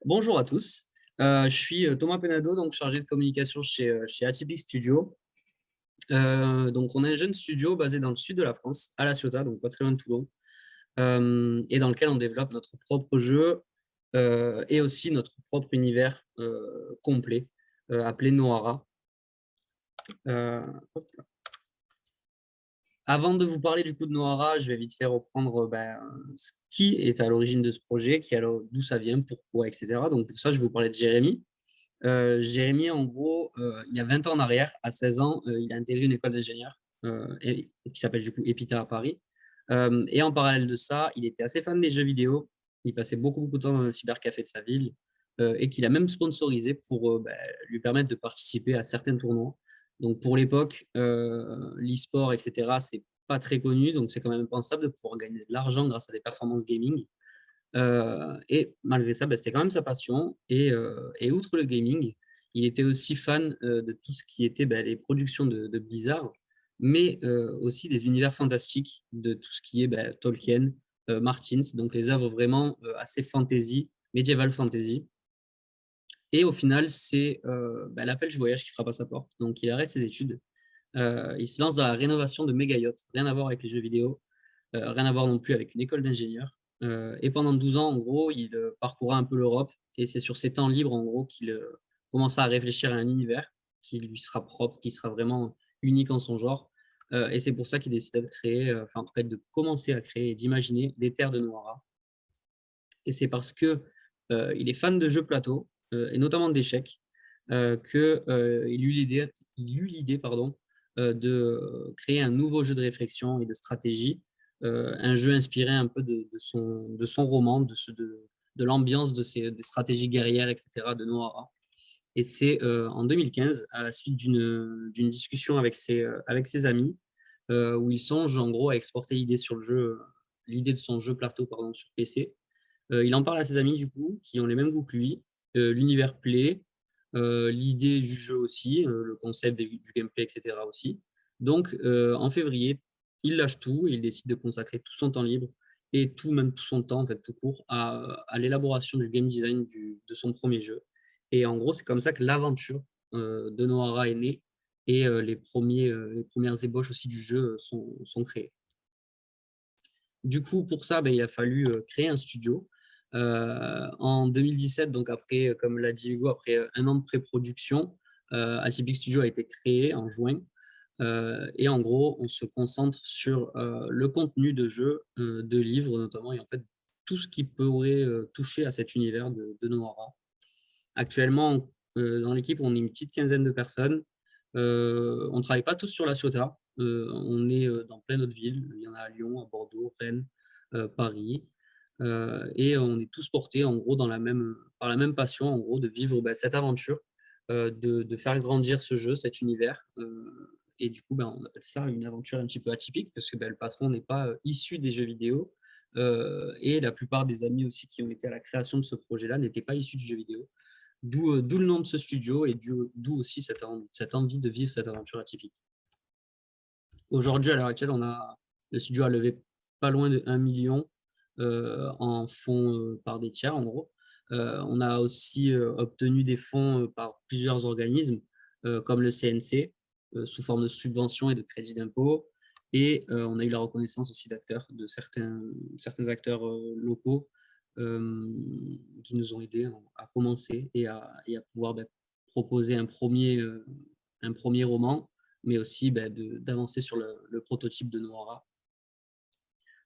Bonjour à tous. Je suis Thomas Penado, donc chargé de communication chez Atypic Studio. Donc, on est un jeune studio basé dans le sud de la France, à La Ciotat, donc pas très loin de Toulon, et dans lequel on développe notre propre jeu et aussi notre propre univers complet, appelé Nohara. Euh, Avant de vous parler du coup de Nohara, je vais vite fait reprendre ce qui est à l'origine de ce projet, d'où ça vient, pourquoi, etc. Donc, pour ça, je vais vous parler de Jérémy. Jérémy, en gros, il y a 20 ans en arrière, à 16 ans, il a intégré une école d'ingénieur qui s'appelle du coup EPITA à Paris. Et en parallèle de ça, il était assez fan des jeux vidéo. Il passait beaucoup de temps dans un cybercafé de sa ville et qu'il a même sponsorisé pour lui permettre de participer à certains tournois. Donc pour l'époque, l'e-sport, etc., c'est pas très connu, donc c'est quand même impensable de pouvoir gagner de l'argent grâce à des performances gaming. Et malgré ça, c'était quand même sa passion. Et outre le gaming, il était aussi fan de tout ce qui était les productions de Blizzard, mais aussi des univers fantastiques, de tout ce qui est Tolkien, Martins, donc les œuvres vraiment assez fantasy, médiéval fantasy. Et au final, c'est l'appel du voyage qui frappe à sa porte. Donc il arrête ses études. Il se lance dans la rénovation de méga yachts, rien à voir avec les jeux vidéo. Rien à voir non plus avec une école d'ingénieur. Et pendant 12 ans, en gros, il parcourra un peu l'Europe. Et c'est sur ses temps libres, en gros, qu'il commença à réfléchir à un univers qui lui sera propre, qui sera vraiment unique en son genre. Et c'est pour ça qu'il décida de créer, enfin, en tout cas, de commencer à créer et d'imaginer les terres de Noira. Et c'est parce que il est fan de jeux plateau, et notamment d'échecs, il eut l'idée pardon, de créer un nouveau jeu de réflexion et de stratégie, un jeu inspiré un peu de son roman, de l'ambiance des stratégies guerrières, etc., de Nohara. Et c'est en 2015, à la suite d'une discussion avec ses amis, où il songe en gros à exporter l'idée de son jeu plateau pardon, sur PC. Il en parle à ses amis, du coup, qui ont les mêmes goûts que lui. L'univers plaît, l'idée du jeu aussi, le concept du gameplay, etc. aussi. Donc, en février, il lâche tout et il décide de consacrer tout son temps libre et même tout son temps, en fait, tout court, à l'élaboration du game design de son premier jeu. Et en gros, c'est comme ça que l'aventure de Nohara est née et les premières ébauches aussi du jeu sont créées. Du coup, pour ça, il a fallu créer un studio. En 2017, donc après, comme l'a dit Hugo, après un an de pré-production, Atypic Studio a été créé en juin. Et en gros, on se concentre sur le contenu de jeux, de livres notamment, et en fait, tout ce qui pourrait toucher à cet univers de Nohara. Actuellement, dans l'équipe, on est une petite quinzaine de personnes. On ne travaille pas tous sur la Ciotat. On est dans plein d'autres villes. Il y en a à Lyon, à Bordeaux, Rennes, Paris. Et on est tous portés en gros par la même passion en gros de vivre cette aventure, de faire grandir ce jeu, cet univers. Et du coup, on appelle ça une aventure un petit peu atypique parce que le patron n'est pas issu des jeux vidéo. Et la plupart des amis aussi qui ont été à la création de ce projet-là n'étaient pas issus du jeu vidéo. D'où le nom de ce studio et d'où aussi cette envie de vivre cette aventure atypique. Aujourd'hui, à l'heure actuelle, le studio a levé pas loin de 1 million en fonds par des tiers, en gros. On a aussi obtenu des fonds par plusieurs organismes, comme le CNC, sous forme de subventions et de crédits d'impôt. Et on a eu la reconnaissance aussi d'acteurs, de certains acteurs locaux qui nous ont aidés à commencer et à pouvoir proposer un premier roman, mais aussi d'avancer sur le prototype de Noara.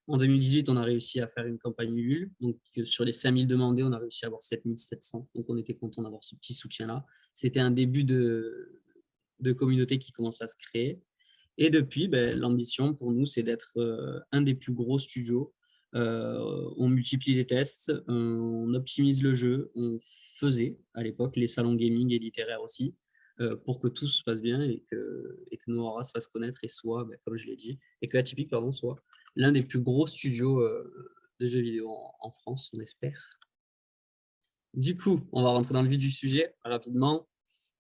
En 2018, on a réussi à faire une campagne Ulule. Donc, sur les 5000 demandés, on a réussi à avoir 7700. Donc, on était content d'avoir ce petit soutien-là. C'était un début de communauté qui commence à se créer. Et depuis, l'ambition pour nous, c'est d'être un des plus gros studios. On multiplie les tests, on optimise le jeu. On faisait à l'époque les salons gaming et littéraires aussi, pour que tout se passe bien et que Noara se fasse connaître et soit, comme je l'ai dit, et que Atypic, pardon, soit l'un des plus gros studios de jeux vidéo en France, on espère. Du coup, on va rentrer dans le vif du sujet rapidement.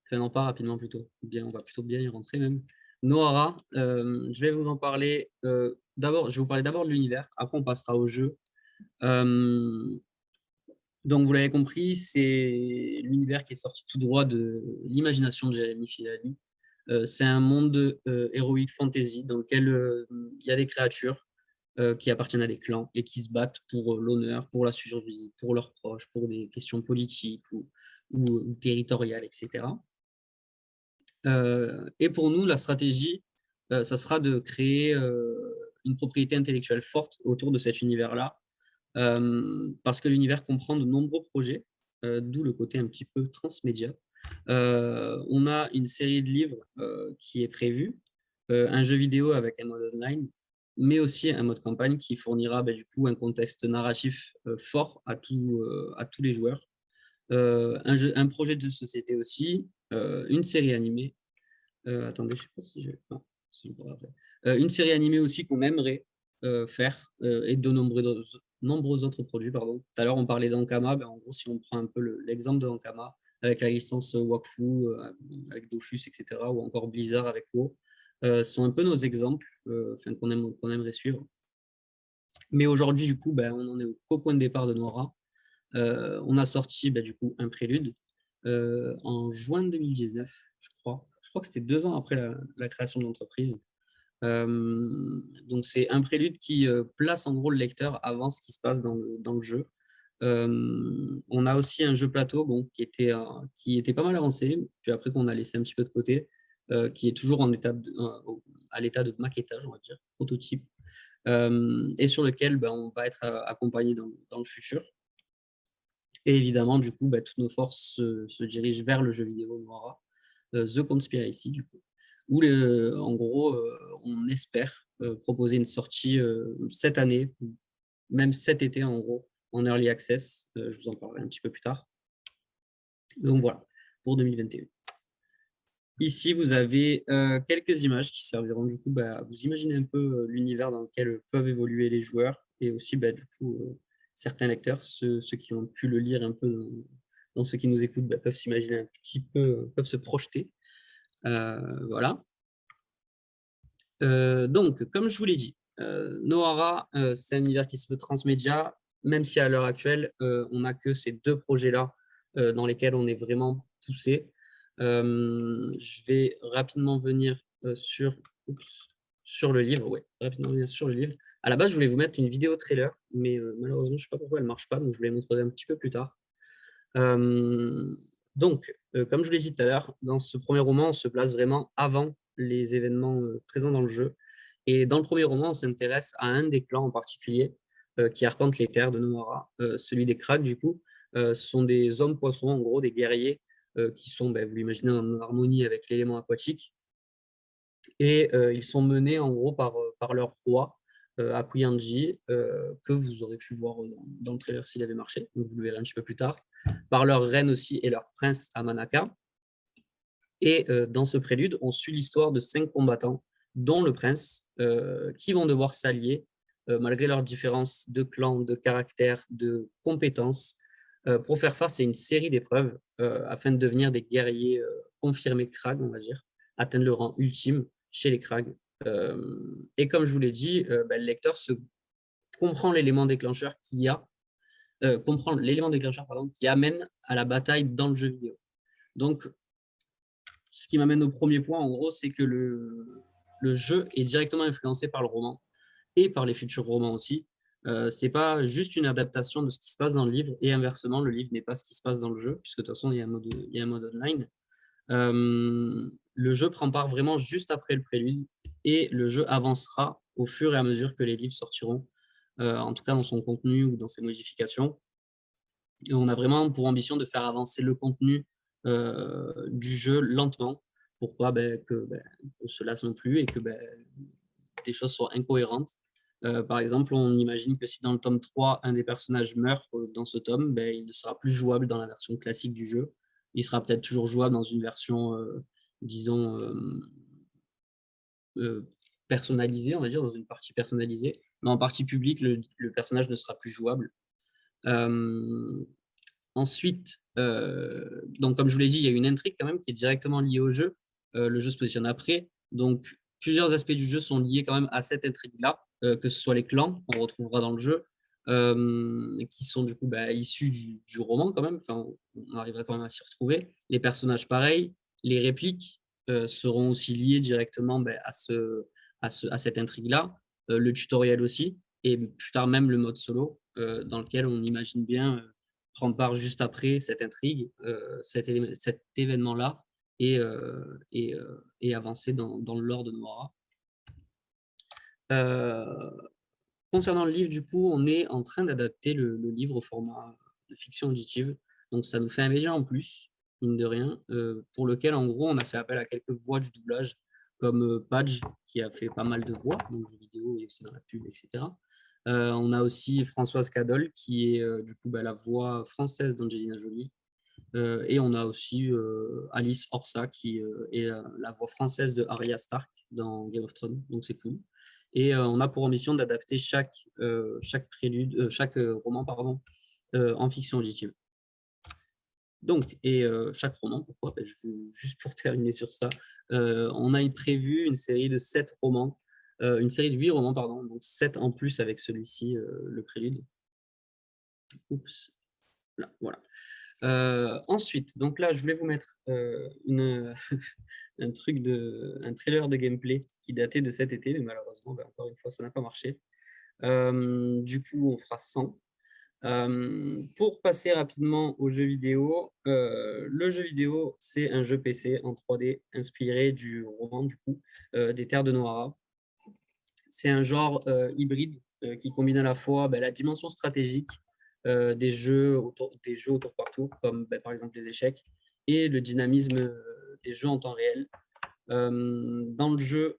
Enfin, non, pas rapidement plutôt. Bien, on va plutôt bien y rentrer même. Nohara, je vais vous en parler. D'abord, je vais vous parler d'abord de l'univers. Après, on passera au jeu. Euh, Donc, vous l'avez compris, c'est l'univers qui est sorti tout droit de l'imagination de Jérémy Filali. C'est un monde héroïque fantasy dans lequel il y a des créatures qui appartiennent à des clans et qui se battent pour l'honneur, pour la survie, pour leurs proches, pour des questions politiques ou territoriales, etc. Et pour nous, la stratégie, ça sera de créer une propriété intellectuelle forte autour de cet univers-là, parce que l'univers comprend de nombreux projets, d'où le côté un petit peu transmédia. On a une série de livres qui est prévue, un jeu vidéo avec un mode online, mais aussi un mode campagne qui fournira du coup un contexte narratif fort à tous les joueurs. Un projet de société aussi, une série animée. Attendez, je ne sais pas si je... Non, si je pourrais après. Une série animée aussi qu'on aimerait faire et de nombreux autres produits. Pardon. Tout à l'heure, on parlait d'Ankama. En gros, si on prend un peu l'exemple de Ankama, avec la licence Wakfu, avec Dofus, etc., ou encore Blizzard avec WoW, sont un peu nos exemples qu'on aimerait suivre. Mais aujourd'hui, du coup, on en est au point de départ de Noira. On a sorti du coup un prélude en juin 2019, je crois. Je crois que c'était 2 ans après la création de l'entreprise. Donc, c'est un prélude qui place en gros le lecteur avant ce qui se passe dans le jeu. On a aussi un jeu plateau qui était pas mal avancé, puis après qu'on a laissé un petit peu de côté, qui est toujours à l'état de maquettage, on va dire, prototype, et sur lequel on va être accompagné dans le futur. Et évidemment, du coup, toutes nos forces se dirigent vers le jeu vidéo Noira, The Conspiracy, du coup, où en gros, on espère proposer une sortie cette année, même cet été en gros, en early access. Je vous en parlerai un petit peu plus tard. Donc voilà, pour 2021. Ici, vous avez quelques images qui serviront du coup à vous imaginer un peu l'univers dans lequel peuvent évoluer les joueurs et aussi du coup certains lecteurs, ceux qui ont pu le lire un peu dans ceux qui nous écoutent, peuvent s'imaginer un petit peu, peuvent se projeter. Voilà. Donc, comme je vous l'ai dit, Nohara, c'est un univers qui se veut transmédia, même si à l'heure actuelle, on n'a que ces 2 projets-là dans lesquels on est vraiment poussé. Je vais rapidement venir sur le livre. Ouais, rapidement venir sur le livre. À la base, je voulais vous mettre une vidéo trailer, mais malheureusement, je ne sais pas pourquoi elle ne marche pas, donc je vous la montrerai un petit peu plus tard. Donc, comme je vous l'ai dit tout à l'heure, dans ce premier roman, on se place vraiment avant les événements présents dans le jeu. Et dans le premier roman, on s'intéresse à un des clans en particulier qui arpente les terres de Nohara, celui des Krags, du coup. Ce sont des hommes poissons, en gros, des guerriers qui sont, vous l'imaginez, en harmonie avec l'élément aquatique. Et ils sont menés, en gros, par leur roi, Akuyanji, que vous aurez pu voir dans le trailer s'il avait marché, donc vous le verrez un petit peu plus tard, par leur reine aussi et leur prince Amanaka. Et dans ce prélude, on suit l'histoire de 5 combattants, dont le prince, qui vont devoir s'allier, malgré leurs différences de clan, de caractère, de compétences, pour faire face à une série d'épreuves afin de devenir des guerriers confirmés Krag, on va dire, atteindre le rang ultime chez les Krag. Et comme je vous l'ai dit, le lecteur comprend l'élément déclencheur qui amène à la bataille dans le jeu vidéo. Donc, ce qui m'amène au premier point, en gros, c'est que le jeu est directement influencé par le roman et par les futurs romans aussi. C'est pas juste une adaptation de ce qui se passe dans le livre et inversement, le livre n'est pas ce qui se passe dans le jeu, puisque de toute façon, il y a un mode online. Le jeu prend part vraiment juste après le prélude et le jeu avancera au fur et à mesure que les livres sortiront, en tout cas dans son contenu ou dans ses modifications. Et on a vraiment pour ambition de faire avancer le contenu du jeu lentement pour pas qu'on se lasse non plus et que des choses soient incohérentes. Par exemple, on imagine que si dans le tome 3, un des personnages meurt dans ce tome, il ne sera plus jouable dans la version classique du jeu. Il sera peut-être toujours jouable dans une version, disons, personnalisée, on va dire, dans une partie personnalisée. Mais en partie publique, le personnage ne sera plus jouable. Ensuite, donc comme je vous l'ai dit, il y a une intrigue quand même qui est directement liée au jeu. Le jeu se positionne après. Donc, plusieurs aspects du jeu sont liés quand même à cette intrigue-là, que ce soit les clans qu'on retrouvera dans le jeu, qui sont du coup issus du roman quand même. Enfin, on arriverait quand même à s'y retrouver. Les personnages, pareil. Les répliques seront aussi liées directement à cette intrigue-là. Le tutoriel aussi. Et plus tard même le mode solo, dans lequel on imagine bien prendre part juste après cette intrigue, cet événement-là, et avancer dans le lore de Noira. Concernant le livre, du coup, on est en train d'adapter le livre au format de fiction auditive. Donc, ça nous fait un média en plus, mine de rien, pour lequel, en gros, on a fait appel à quelques voix du doublage, comme Page, qui a fait pas mal de voix dans le jeu vidéo et aussi dans la pub, etc. On a aussi Françoise Cadol, qui est du coup la voix française d'Angelina Jolie. Et on a aussi Alice Orsa, qui est la voix française de Arya Stark dans Game of Thrones. Donc, c'est cool. Et on a pour ambition d'adapter chaque roman en fiction auditive. Donc, et chaque roman, pourquoi? Juste pour terminer sur ça, on a prévu une série de 7 romans, une série de 8 romans, pardon, donc 7 en plus avec celui-ci, le prélude. Oups, là, voilà. Ensuite, donc là, je voulais vous mettre un trailer de gameplay qui datait de cet été, mais malheureusement, encore une fois, ça n'a pas marché. Du coup, on fera 100. Pour passer rapidement au jeu vidéo, le jeu vidéo, c'est un jeu PC en 3D inspiré du roman, du coup, des Terres de Noira. C'est un genre hybride qui combine à la fois la dimension stratégique des jeux au tour par tour, comme par exemple les échecs, et le dynamisme des jeux en temps réel. Dans le jeu,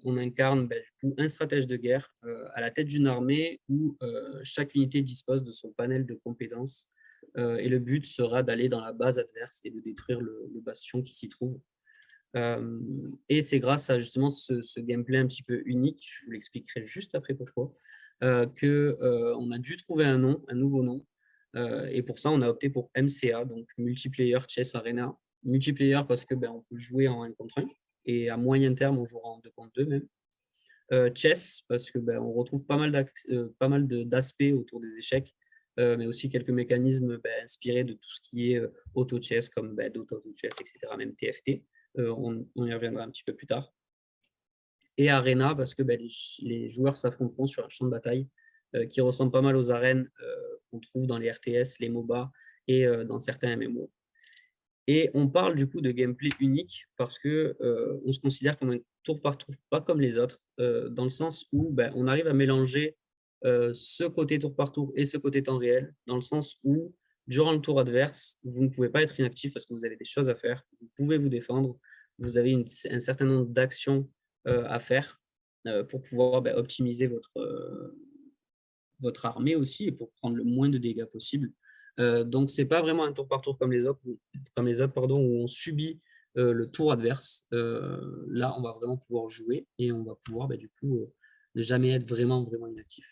on incarne du coup, un stratège de guerre à la tête d'une armée où chaque unité dispose de son panel de compétences. Et le but sera d'aller dans la base adverse et de détruire le bastion qui s'y trouve. Et c'est grâce à justement ce gameplay un petit peu unique, je vous l'expliquerai juste après pourquoi, qu'on a dû trouver un nom, un nouveau nom. Et pour ça, on a opté pour MCA, donc Multiplayer Chess Arena. Multiplayer parce que on peut jouer en 1 contre 1, et à moyen terme, on jouera en 2 contre 2 même. Chess, parce que on retrouve pas mal d'aspects autour des échecs, mais aussi quelques mécanismes inspirés de tout ce qui est auto-chess, comme Dota Auto-Chess, etc., même TFT. On y reviendra un petit peu plus tard. Et Arena, parce que les joueurs s'affronteront sur un champ de bataille qui ressemble pas mal aux arènes qu'on trouve dans les RTS, les MOBA et dans certains MMO. Et on parle du coup de gameplay unique parce que on se considère comme un tour par tour, pas comme les autres, dans le sens où on arrive à mélanger ce côté tour par tour et ce côté temps réel, dans le sens où durant le tour adverse, vous ne pouvez pas être inactif parce que vous avez des choses à faire, vous pouvez vous défendre, vous avez un certain nombre d'actions à faire pour pouvoir optimiser votre armée aussi et pour prendre le moins de dégâts possible. Donc, ce n'est pas vraiment un tour par tour comme les autres, où on subit le tour adverse. Là, on va vraiment pouvoir jouer et on va pouvoir du coup ne jamais être vraiment inactif.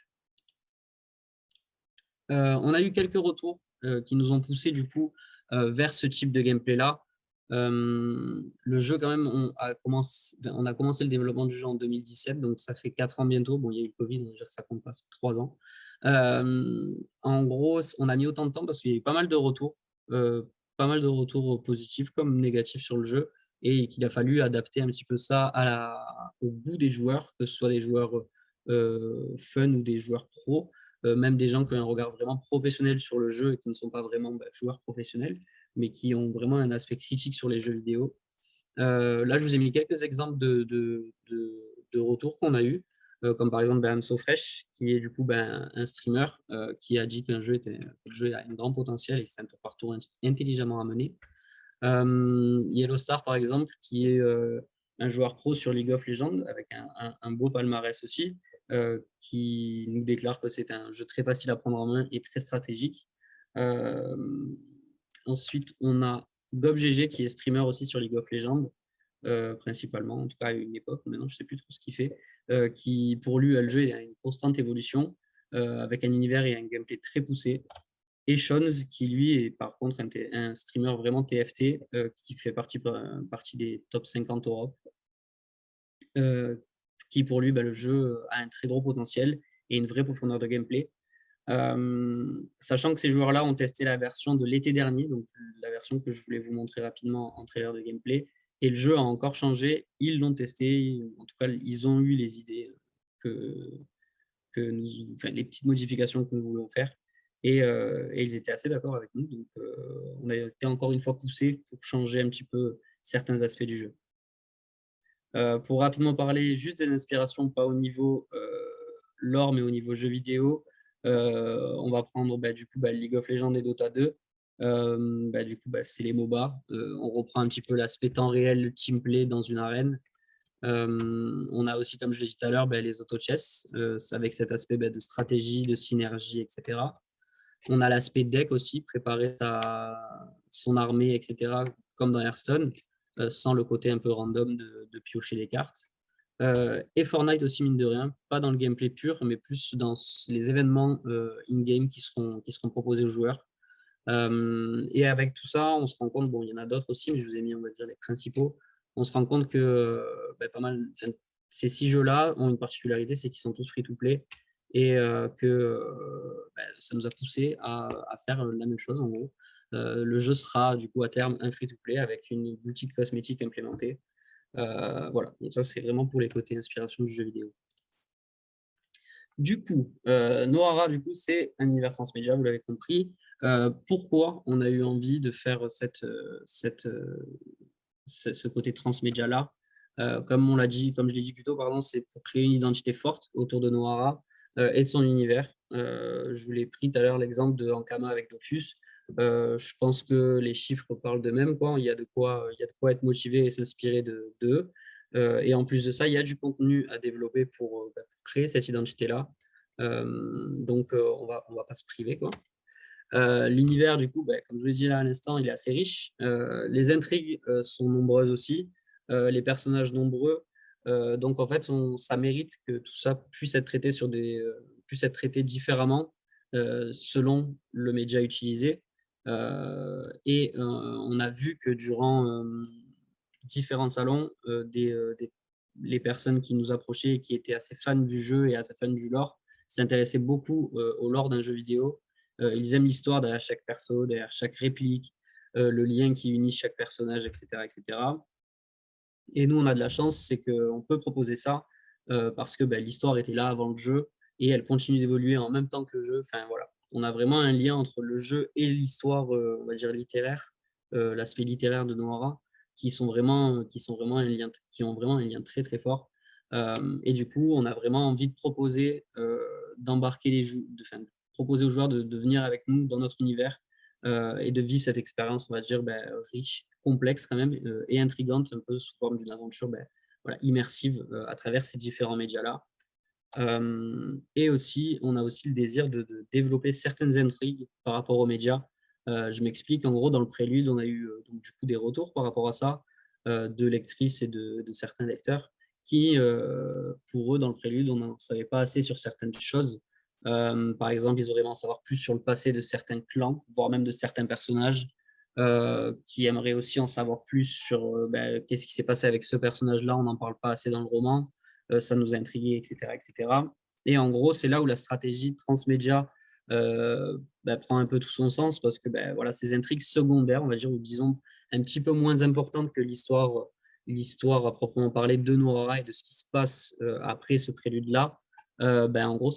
On a eu quelques retours qui nous ont poussé du coup vers ce type de gameplay-là. Le jeu, quand même, on a commencé le développement du jeu en 2017, donc ça fait 4 ans bientôt. Bon, il y a eu le Covid, on va dire que ça compte pas, c'est 3 ans. En gros, on a mis autant de temps parce qu'il y a eu pas mal de retours positifs comme négatifs sur le jeu, et qu'il a fallu adapter un petit peu ça au goût des joueurs, que ce soit des joueurs fun ou des joueurs pro, même des gens qui ont un regard vraiment professionnel sur le jeu et qui ne sont pas vraiment joueurs professionnels, mais qui ont vraiment un aspect critique sur les jeux vidéo. Là, je vous ai mis quelques exemples de retours qu'on a eu, comme par exemple AmsoFresh, qui est du coup un streamer qui a dit qu'un jeu a un grand potentiel et que c'est un tour par tour intelligemment à mener. Yellowstar, par exemple, qui est un joueur pro sur League of Legends avec un beau palmarès aussi, qui nous déclare que c'est un jeu très facile à prendre en main et très stratégique. Ensuite, on a GobGG qui est streamer aussi sur League of Legends, principalement, en tout cas à une époque. Maintenant, je ne sais plus trop ce qu'il fait. Qui, pour lui, le jeu a une constante évolution avec un univers et un gameplay très poussé. Et Shons, qui lui est par contre un streamer vraiment TFT, qui fait partie des top 50 Europe, qui pour lui, le jeu a un très gros potentiel et une vraie profondeur de gameplay. Sachant que ces joueurs-là ont testé la version de l'été dernier, donc la version que je voulais vous montrer rapidement en trailer de gameplay, et le jeu a encore changé. Ils l'ont testé, en tout cas, ils ont eu les idées que, enfin, les petites modifications que nous voulions faire. Et ils étaient assez d'accord avec nous. Donc, on a été encore une fois poussé pour changer un petit peu certains aspects du jeu. Pour rapidement parler juste des inspirations, pas au niveau lore, mais au niveau jeu vidéo, on va prendre du coup League of Legends et Dota 2. Du coup, c'est les MOBA. On reprend un petit peu l'aspect temps réel, le team play dans une arène. On a aussi, comme je l'ai dit tout à l'heure, les auto-chess, avec cet aspect de stratégie, de synergie, etc. On a l'aspect deck aussi, préparer son armée, etc., comme dans Hearthstone, sans le côté un peu random de piocher des cartes. Et Fortnite aussi, mine de rien, pas dans le gameplay pur, mais plus dans les événements in-game qui seront proposés aux joueurs. Et avec tout ça, on se rend compte, bon, il y en a d'autres aussi, mais je vous ai mis, on va dire, les principaux. On se rend compte que pas mal, ces 6 jeux-là ont une particularité, c'est qu'ils sont tous free-to-play et que ça nous a poussé à faire la même chose, en gros. Le jeu sera, du coup, à terme, un free-to-play avec une boutique cosmétique implémentée. Voilà, donc ça, c'est vraiment pour les côtés inspiration du jeu vidéo. Du coup, Nohara, du coup, c'est un univers transmédia, vous l'avez compris. Pourquoi on a eu envie de faire ce côté transmédia-là? Comme je l'ai dit plus tôt, pardon, c'est pour créer une identité forte autour de Nohara et de son univers. Je vous l'ai pris tout à l'heure l'exemple de Ankama avec Dofus. Je pense que les chiffres parlent d'eux-mêmes, quoi. Il y a de quoi être motivé et s'inspirer d'eux. Et en plus de ça, il y a du contenu à développer pour créer cette identité-là. Donc, on va pas se priver, quoi. L'univers, du coup, comme je vous l'ai dit là à l'instant, il est assez riche. Les intrigues sont nombreuses aussi, les personnages nombreux. Donc, en fait, ça mérite que tout ça puisse être traité puisse être traité différemment selon le média utilisé. On a vu que durant différents salons, les personnes qui nous approchaient et qui étaient assez fans du jeu et assez fans du lore s'intéressaient beaucoup au lore d'un jeu vidéo. Ils aiment l'histoire derrière chaque perso, derrière chaque réplique, le lien qui unit chaque personnage, etc., etc. Et nous, on a de la chance, c'est qu'on peut proposer ça parce que l'histoire était là avant le jeu et elle continue d'évoluer en même temps que le jeu. Enfin, voilà. On a vraiment un lien entre le jeu et l'histoire, on va dire littéraire, l'aspect littéraire de Nohara, qui ont vraiment un lien très très fort. Et du coup, on a vraiment envie de proposer, d'embarquer proposer aux joueurs de venir avec nous dans notre univers et de vivre cette expérience, on va dire, riche, complexe quand même, et intrigante, un peu sous forme d'une aventure voilà, immersive à travers ces différents médias-là. Et aussi, on a aussi le désir de développer certaines intrigues par rapport aux médias. Je m'explique, en gros, dans le prélude, on a eu donc, du coup des retours par rapport à ça, de lectrices et de certains lecteurs qui, pour eux, dans le prélude, on n'en savait pas assez sur certaines choses. Par exemple, ils auraient aimé en savoir plus sur le passé de certains clans, voire même de certains personnages, qui aimeraient aussi en savoir plus sur qu'est-ce qui s'est passé avec ce personnage-là, on n'en parle pas assez dans le roman, ça nous a intrigués, etc., etc. Et en gros, c'est là où la stratégie transmédia prend un peu tout son sens, parce que voilà, ces intrigues secondaires, on va dire, ou disons un petit peu moins importantes que l'histoire à proprement parler de Nohara et de ce qui se passe après ce prélude-là, en gros,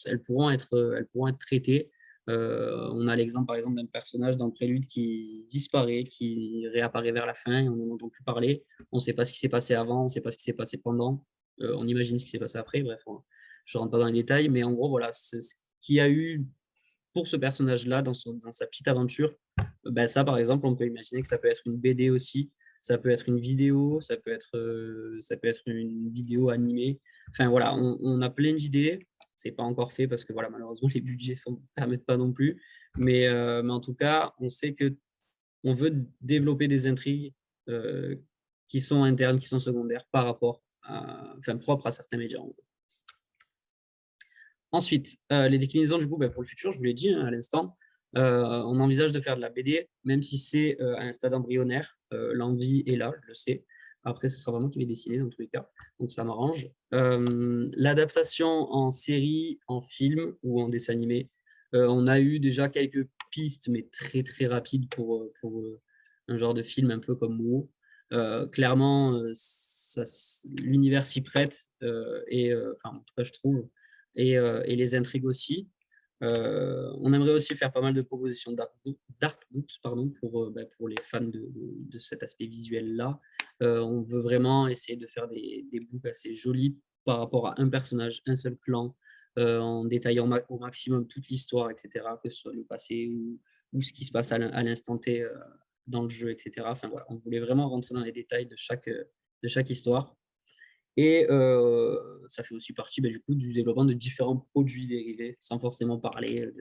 elles pourront être traitées. On a l'exemple, par exemple, d'un personnage dans le prélude qui disparaît, qui réapparaît vers la fin, et on n'en entend plus parler. On ne sait pas ce qui s'est passé avant, on ne sait pas ce qui s'est passé pendant. On imagine ce qui s'est passé après. Bref, je ne rentre pas dans les détails, mais en gros, voilà, ce qu'il y a eu pour ce personnage-là dans sa petite aventure. Ça, par exemple, on peut imaginer que ça peut être une BD aussi, ça peut être une vidéo, ça peut être une vidéo animée. Enfin voilà, on a plein d'idées. C'est pas encore fait parce que voilà, malheureusement les budgets ne permettent pas non plus. Mais en tout cas, on sait que on veut développer des intrigues qui sont internes, qui sont secondaires par rapport propres à certains médias. Ensuite, les déclinaisons du coup pour le futur, je vous l'ai dit à l'instant, on envisage de faire de la BD, même si c'est à un stade embryonnaire. L'envie est là, je le sais. Après, ce sera vraiment qui vais dessiner dans tous les cas, donc ça m'arrange. L'adaptation en série, en film ou en dessin animé, on a eu déjà quelques pistes, mais très très rapides pour un genre de film un peu comme WoW. Clairement, l'univers s'y prête, enfin, en tout cas, je trouve, et les intrigues aussi. On aimerait aussi faire pas mal de propositions d'artbooks pardon, pour les fans de cet aspect visuel-là. On veut vraiment essayer de faire des books assez jolis par rapport à un personnage, un seul clan, en détaillant au maximum toute l'histoire, etc., que ce soit le passé ou ce qui se passe à l'instant T dans le jeu, etc. Enfin, voilà, on voulait vraiment rentrer dans les détails de chaque histoire. Et ça fait aussi partie du coup, du développement de différents produits dérivés, sans forcément parler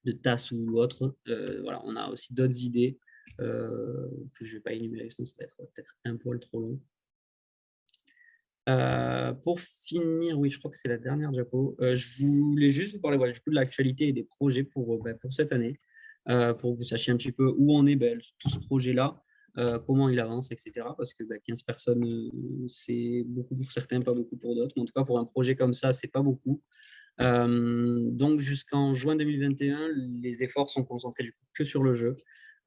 de tasses ou autres. Voilà, on a aussi d'autres idées que je ne vais pas énumérer, sinon ça va être peut-être un poil trop long. Pour finir, oui, je crois que c'est la dernière diapo. Je voulais juste vous parler du coup, de l'actualité et des projets pour cette année, pour que vous sachiez un petit peu où on est tout ce projet-là, comment il avance, etc. Parce que 15 personnes, c'est beaucoup pour certains, pas beaucoup pour d'autres. Mais en tout cas, pour un projet comme ça, c'est pas beaucoup. Donc jusqu'en juin 2021, les efforts sont concentrés du coup, que sur le jeu,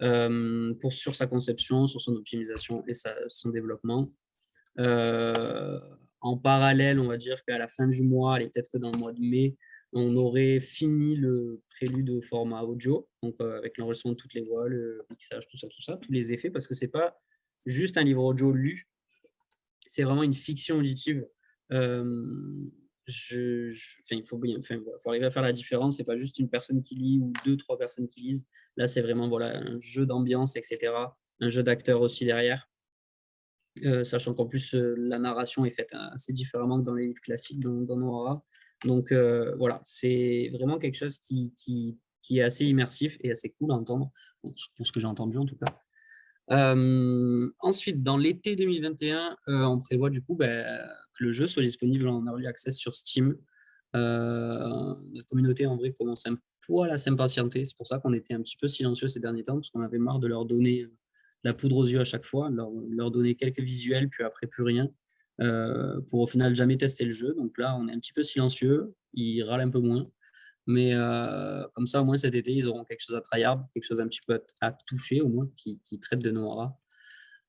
sur sa conception, sur son optimisation et son développement. En parallèle, on va dire qu'à la fin du mois, et peut-être que dans le mois de mai, on aurait fini le prélude au format audio, donc avec l'enregistrement de toutes les voix, le mixage, tout ça, tous les effets, parce que c'est pas juste un livre audio lu, c'est vraiment une fiction auditive. Enfin, faut arriver à faire la différence. C'est pas juste une personne qui lit ou deux, trois personnes qui lisent. Là, c'est vraiment un jeu d'ambiance, etc. Un jeu d'acteurs aussi derrière. Sachant qu'en plus, la narration est faite assez différemment que dans les livres classiques dans Nohara. Donc voilà, c'est vraiment quelque chose qui est assez immersif et assez cool à entendre, pour ce que j'ai entendu en tout cas. Ensuite, dans l'été 2021, on prévoit du coup que le jeu soit disponible en early access sur Steam. Notre communauté en vrai commence un poil à s'impatienter. C'est pour ça qu'on était un petit peu silencieux ces derniers temps, parce qu'on avait marre de leur donner la poudre aux yeux à chaque fois, leur donner quelques visuels, puis après plus rien, pour au final jamais tester le jeu. Donc là, on est un petit peu silencieux, ils râlent un peu moins. Mais comme ça, au moins cet été, ils auront quelque chose à tryhard, quelque chose un petit peu à toucher, au moins, qui traite de Nohara.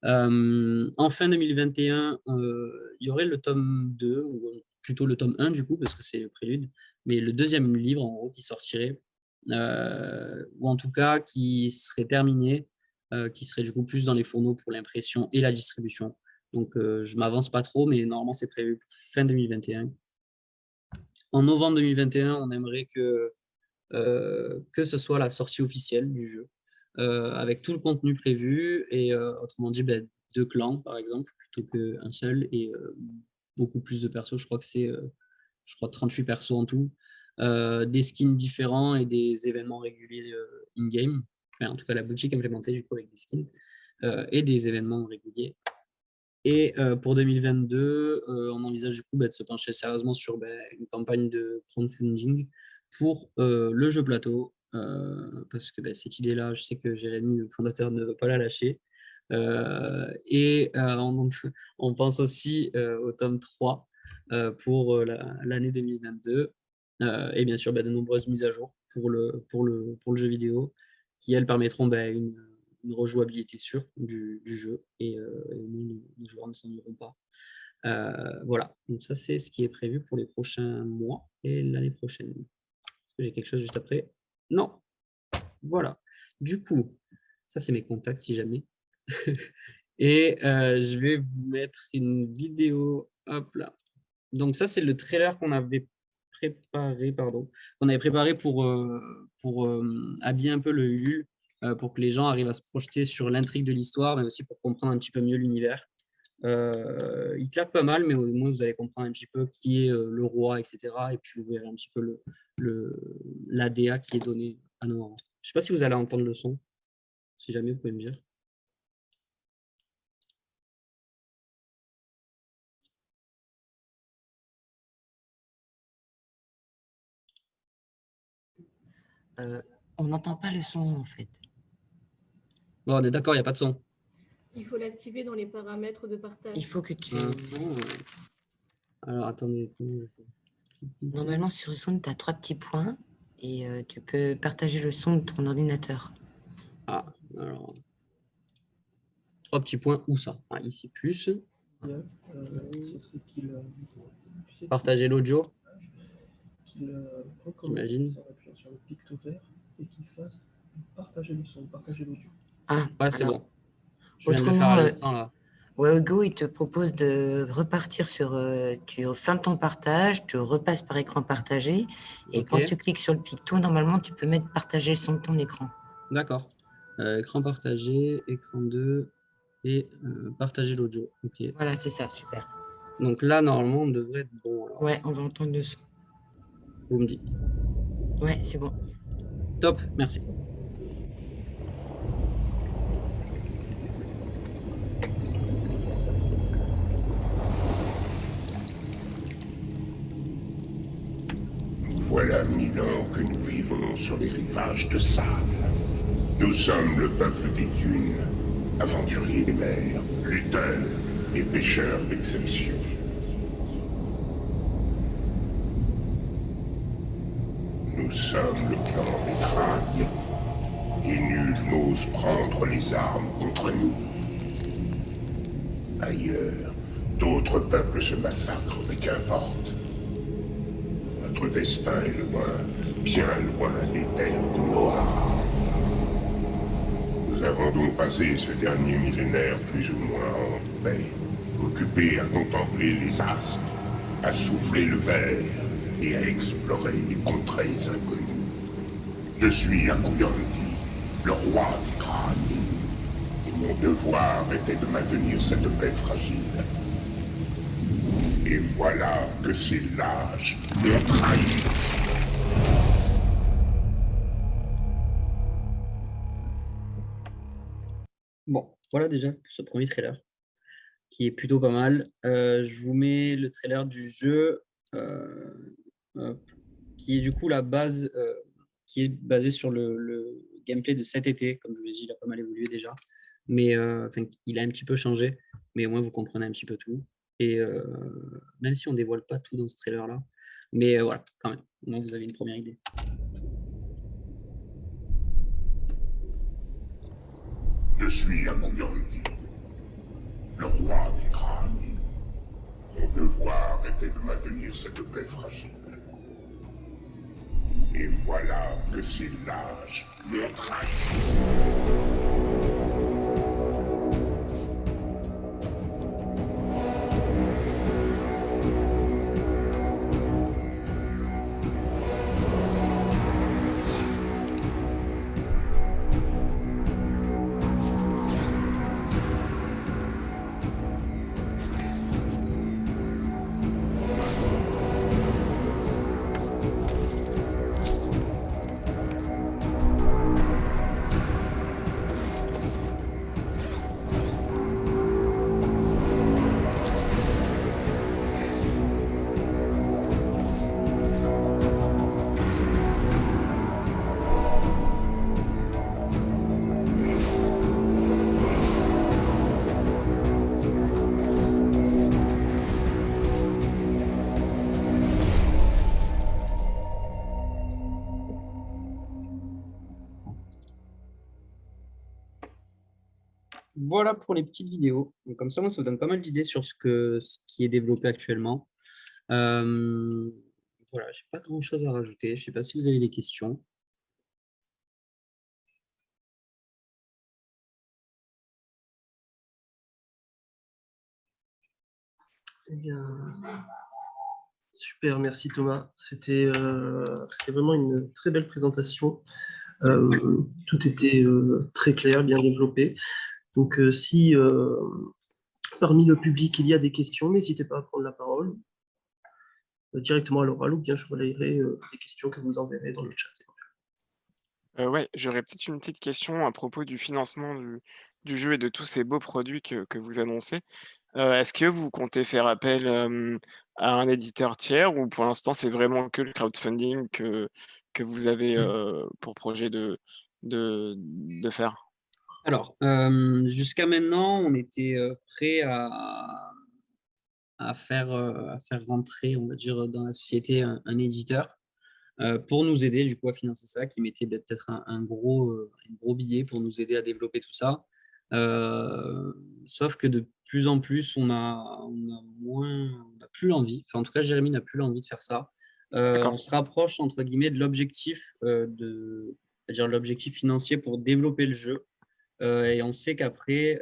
En fin 2021, il y aurait le tome 2, ou plutôt le tome 1 du coup, parce que c'est le prélude, mais le deuxième livre en gros qui sortirait, ou en tout cas qui serait terminé, qui serait du coup plus dans les fourneaux pour l'impression et la distribution. Donc je m'avance pas trop, mais normalement c'est prévu pour fin 2021. En novembre 2021, on aimerait que ce soit la sortie officielle du jeu, avec tout le contenu prévu, et autrement dit, 2 clans, par exemple, plutôt qu'un seul, et beaucoup plus de persos. Je crois que c'est 38 persos en tout, des skins différents et des événements réguliers in-game. Enfin, en tout cas, la boutique implémentée du coup avec des skins et des événements réguliers. Et pour 2022, on envisage du coup de se pencher sérieusement sur une campagne de crowdfunding pour le jeu plateau, parce que cette idée-là, je sais que Jérémy, le fondateur, ne veut pas la lâcher. Et on pense aussi au tome 3 pour l'année 2022, et bien sûr de nombreuses mises à jour pour le jeu vidéo qui, elles, permettront une rejouabilité sûre du jeu, et les joueurs ne s'en iront pas. Voilà, donc ça c'est ce qui est prévu pour les prochains mois et l'année prochaine. Est-ce que j'ai quelque chose juste après? Non. Voilà. Du coup, ça c'est mes contacts si jamais. Et je vais vous mettre une vidéo. Hop là. Donc ça c'est le trailer qu'on avait préparé, pour habiller un peu le Ulule, pour que les gens arrivent à se projeter sur l'intrigue de l'histoire, mais aussi pour comprendre un petit peu mieux l'univers. Il claque pas mal, mais au moins vous allez comprendre un petit peu qui est le roi, etc. Et puis vous verrez un petit peu l'ADA qui est donné à Nohara. Je sais pas si vous allez entendre le son. Si jamais, vous pouvez me dire. On n'entend pas le son en fait. Bon, on est d'accord, il n'y a pas de son. Il faut l'activer dans les paramètres de Il partage. faut que tu... Alors, attendez. Normalement, sur le son, tu as 3 petits points et tu peux partager le son de ton ordinateur. Ah, alors... 3 petits points, où ça? Ah, ici, plus. Ce serait qu'il Partager l'audio, recommence j'imagine. en appuyant sur le picto vert et qu'il fasse partager le son, partager l'audio. Ah, Ouais, c'est alors, bon. Je viens de le faire à l'instant, là. Wahoo, il te propose de repartir sur... tu fermes ton partage, tu repasses par écran partagé, et Ok. quand tu cliques sur le picto, normalement, tu peux mettre partager le son de ton écran. D'accord. Écran partagé, écran 2 et partager l'audio. Ok. Voilà, c'est ça, super. Donc là, normalement, on devrait être bon. Alors. Ouais, on va entendre le son. Vous me dites. Ouais, c'est bon. Top, merci. Voilà 1000 ans que nous vivons sur les rivages de sable. Nous sommes le peuple des dunes, aventuriers des mers, lutteurs et pêcheurs d'exception. Nous sommes le clan des crânes, et nul n'ose prendre les armes contre nous. Ailleurs, d'autres peuples se massacrent, mais qu'importe. Notre destin est loin, bien loin des terres de Noir. Nous avons donc passé ce dernier millénaire plus ou moins en paix, occupés à contempler les astres, à souffler le verre et à explorer des contrées inconnues. Je suis Akuyandi, le roi des crânes, et mon devoir était de maintenir cette paix fragile. Et voilà que ces lâches m'ont trahi. Bon, voilà déjà pour ce premier trailer, qui est plutôt pas mal. Je vous mets le trailer du jeu, hop, qui est du coup la base, qui est basé sur le gameplay de cet été. Comme je vous l'ai dit, il a pas mal évolué déjà. Mais il a un petit peu changé, mais au moins vous comprenez un petit peu tout. Et même si on dévoile pas tout dans ce trailer-là, mais voilà, quand même, au moins vous avez une première idée. Je suis Akuyandi, le roi des crânes. Mon devoir était de maintenir cette paix fragile. Et voilà que ces lâches m'ont trahi. Voilà pour les petites vidéos. Donc, comme ça, moi, ça vous donne pas mal d'idées sur ce qui est développé actuellement. Voilà, j'ai pas grand-chose à rajouter. Je sais pas si vous avez des questions. Eh bien, super, merci Thomas. C'était vraiment une très belle présentation. Tout était très clair, bien développé. Donc, si parmi le public il y a des questions, n'hésitez pas à prendre la parole directement à l'oral ou bien je relayerai les questions que vous enverrez dans le chat. Ouais, j'aurais peut-être une petite question à propos du financement du jeu et de tous ces beaux produits que vous annoncez. Est-ce que vous comptez faire appel, à un éditeur tiers ou pour l'instant c'est vraiment que le crowdfunding que vous avez, pour projet de faire? Alors, jusqu'à maintenant, on était prêt à faire rentrer, on va dire, dans la société un éditeur pour nous aider du coup à financer ça, qui mettait peut-être un gros billet pour nous aider à développer tout ça. Euh, Sauf que de plus en plus, on n'a plus l'envie. Enfin, en tout cas, Jérémy n'a plus l'envie de faire ça. On D'accord. se rapproche entre guillemets de l'objectif c'est-à-dire l'objectif financier pour développer le jeu. Et on sait qu'après,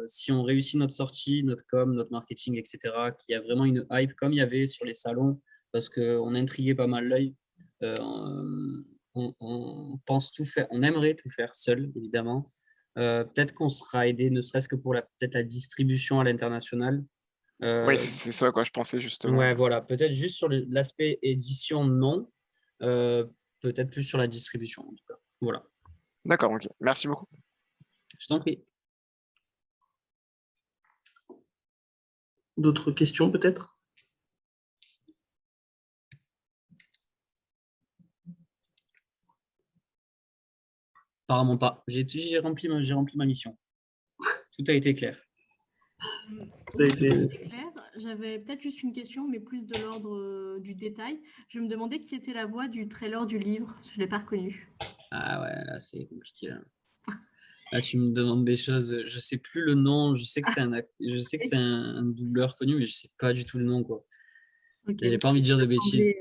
si on réussit notre sortie, notre com, notre marketing, etc., qu'il y a vraiment une hype comme il y avait sur les salons, parce qu'on intriguait pas mal l'œil, euh, on pense tout faire, on aimerait tout faire seul, évidemment. Peut-être qu'on sera aidé, ne serait-ce que pour peut-être la distribution à l'international. Oui, Euh, c'est ce à quoi je pensais justement. ouais, voilà, peut-être juste sur l'aspect édition, non. Euh, Peut-être plus sur la distribution, en tout cas. Voilà, D'accord, ok. Merci beaucoup. je t'en prie. D'autres questions peut-être? Apparemment pas. J'ai rempli ma mission. Tout a été clair. Ça a été- C'est clair. J'avais peut-être juste une question, mais plus de l'ordre du détail. Je me demandais qui était la voix du trailer du livre. Je ne l'ai pas reconnu. Ah ouais, là, c'est compliqué. Là, tu me demandes des choses. Je sais plus le nom. Je sais que je sais que c'est un doubleur connu, mais je sais pas du tout le nom, quoi. Ok. J'ai pas envie de dire de bêtises.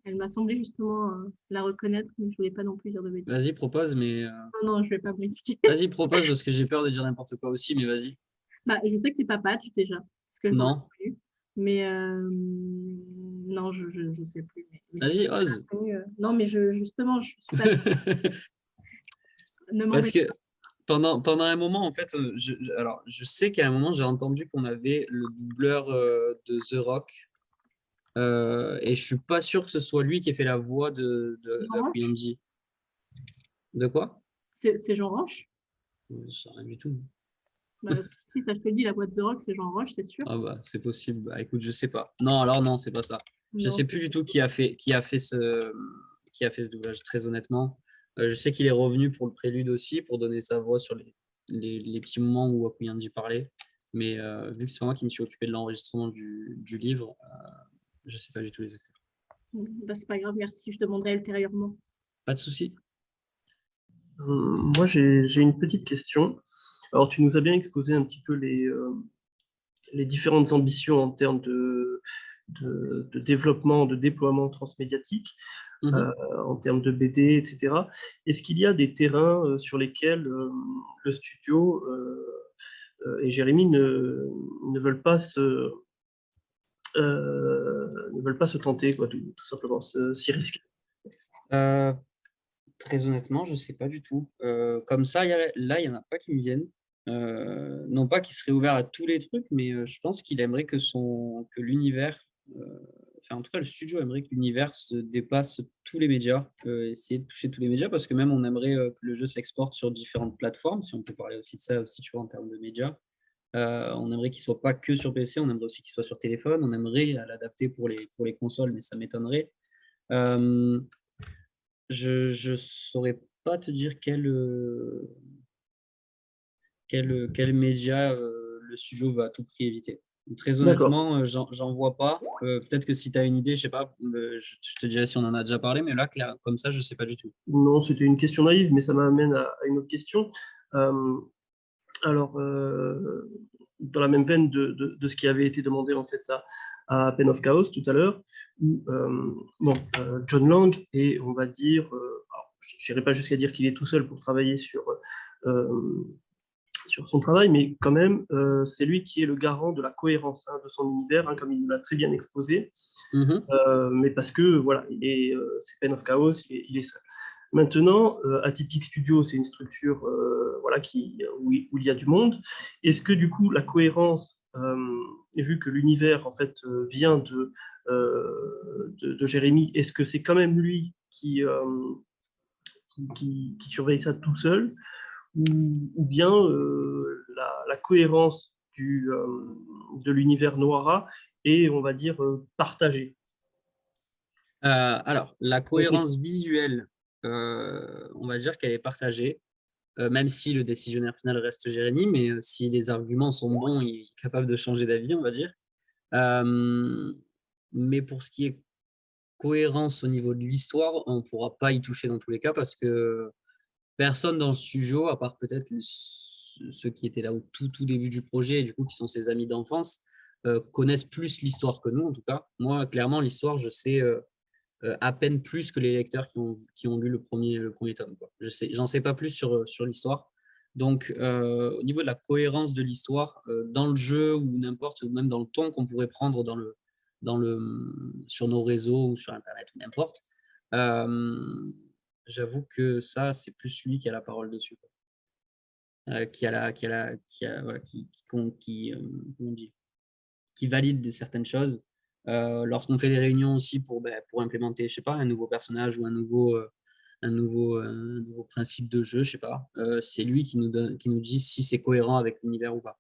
Elle m'a semblé justement la reconnaître, mais je ne voulais pas non plus dire de bêtises. Vas-y, propose, mais Non, non, je ne vais pas me risquer. vas-y, propose parce que j'ai peur de dire n'importe quoi aussi, mais vas-y. Bah, je sais que c'est pas Patch déjà, parce que je l'aurais Non. reconnu. Mais non, je ne sais plus. Mais si Vas-y, je l'ai ose. reconnu, non, mais justement, je suis pas. Ne Parce m'embête que pendant un moment, en fait, alors, je sais qu'à un moment, j'ai entendu qu'on avait le doubleur de The Rock. Et je suis pas sûr que ce soit lui qui ait fait la voix Jean Roche. d'Akuyamji. De quoi? C'est Jean Roche. Je sais rien du tout. Bah, si ça je te dis, la voix de The Rock, c'est Jean Roche, c'est sûr. Ah bah, c'est possible. Bah, écoute, je sais pas. Non, alors non, c'est pas ça. Je Non, sais plus du tout qui a fait ce doublage, très honnêtement. Je sais qu'il est revenu pour le prélude aussi, pour donner sa voix sur les petits moments où Akuyamji parlait. Mais vu que c'est pas moi qui me suis occupé de l'enregistrement du livre, je sais pas du tout les acteurs. bah, c'est pas grave, merci. Je demanderai ultérieurement. Pas de souci. Moi, j'ai une petite question. Alors, tu nous as bien exposé un petit peu les différentes ambitions en termes de développement, de déploiement transmédiatique, Mhm. en termes de BD, etc. Est-ce qu'il y a des terrains sur lesquels le studio et Jérémy ne veulent pas ne veulent pas se tenter, quoi, tout simplement, s'y risquer? Euh, Très honnêtement, je sais pas du tout. Comme ça, là, il y en a pas qui me viennent. Non pas qu'il serait ouvert à tous les trucs, mais je pense qu'il aimerait que l'univers, enfin en tout cas le studio aimerait que l'univers se dépasse tous les médias, essayer de toucher tous les médias, parce que même on aimerait que le jeu s'exporte sur différentes plateformes, si on peut parler aussi de ça aussi, tu vois, en termes de médias. On aimerait qu'il soit pas que sur PC, on aimerait aussi qu'il soit sur téléphone, on aimerait l'adapter pour les consoles, mais ça m'étonnerait. Euh, je saurais pas te dire quel média le studio va à tout prix éviter. Très D'accord. honnêtement, j'en vois pas. Peut-être que si tu as une idée, je sais pas, je te dirais si on en a déjà parlé, mais là, comme ça, je sais pas du tout. Non, c'était une question naïve, mais ça m'amène à une autre question. Euh, alors, dans la même veine de ce qui avait été demandé en fait à Pen of Chaos tout à l'heure, où John Lang est, on va dire, alors, je n'irai pas jusqu'à dire qu'il est tout seul pour travailler euh, sur son travail, mais quand même, c'est lui qui est le garant de la cohérence de son univers, comme il nous l'a très bien exposé, Mhm. mais parce que voilà, c'est Pen of Chaos, il est seul. Maintenant, Atypic Studio, c'est une structure voilà, où il y a du monde. Est-ce que du coup, la cohérence, vu que l'univers en fait vient de Jérémy, est-ce que c'est quand même lui qui surveille ça tout seul, ou bien la cohérence de l'univers Noira est, on va dire, partagée? Alors, la cohérence visuelle, on va dire qu'elle est partagée. même si le décisionnaire final reste Jérémy, mais si les arguments sont bons, il est capable de changer d'avis, on va dire. Mais pour ce qui est cohérence au niveau de l'histoire, on ne pourra pas y toucher dans tous les cas parce que personne dans le studio, à part peut-être ceux qui étaient là au tout début du projet et du coup qui sont ses amis d'enfance, connaissent plus l'histoire que nous en tout cas. Moi, clairement, l'histoire, je sais à peine plus que les lecteurs qui ont lu le premier tome, quoi. J'en sais pas plus sur l'histoire. Donc, au niveau de la cohérence de l'histoire, dans le jeu ou n'importe, ou même dans le ton qu'on pourrait prendre sur nos réseaux ou sur Internet ou n'importe, j'avoue que ça, c'est plus lui qui a la parole dessus, quoi. Voilà, comment on dit, qui valide certaines choses. Lorsqu'on fait des réunions aussi pour implémenter, je sais pas, un nouveau personnage ou un nouveau principe de jeu, je sais pas, c'est lui qui nous dit si c'est cohérent avec l'univers ou pas.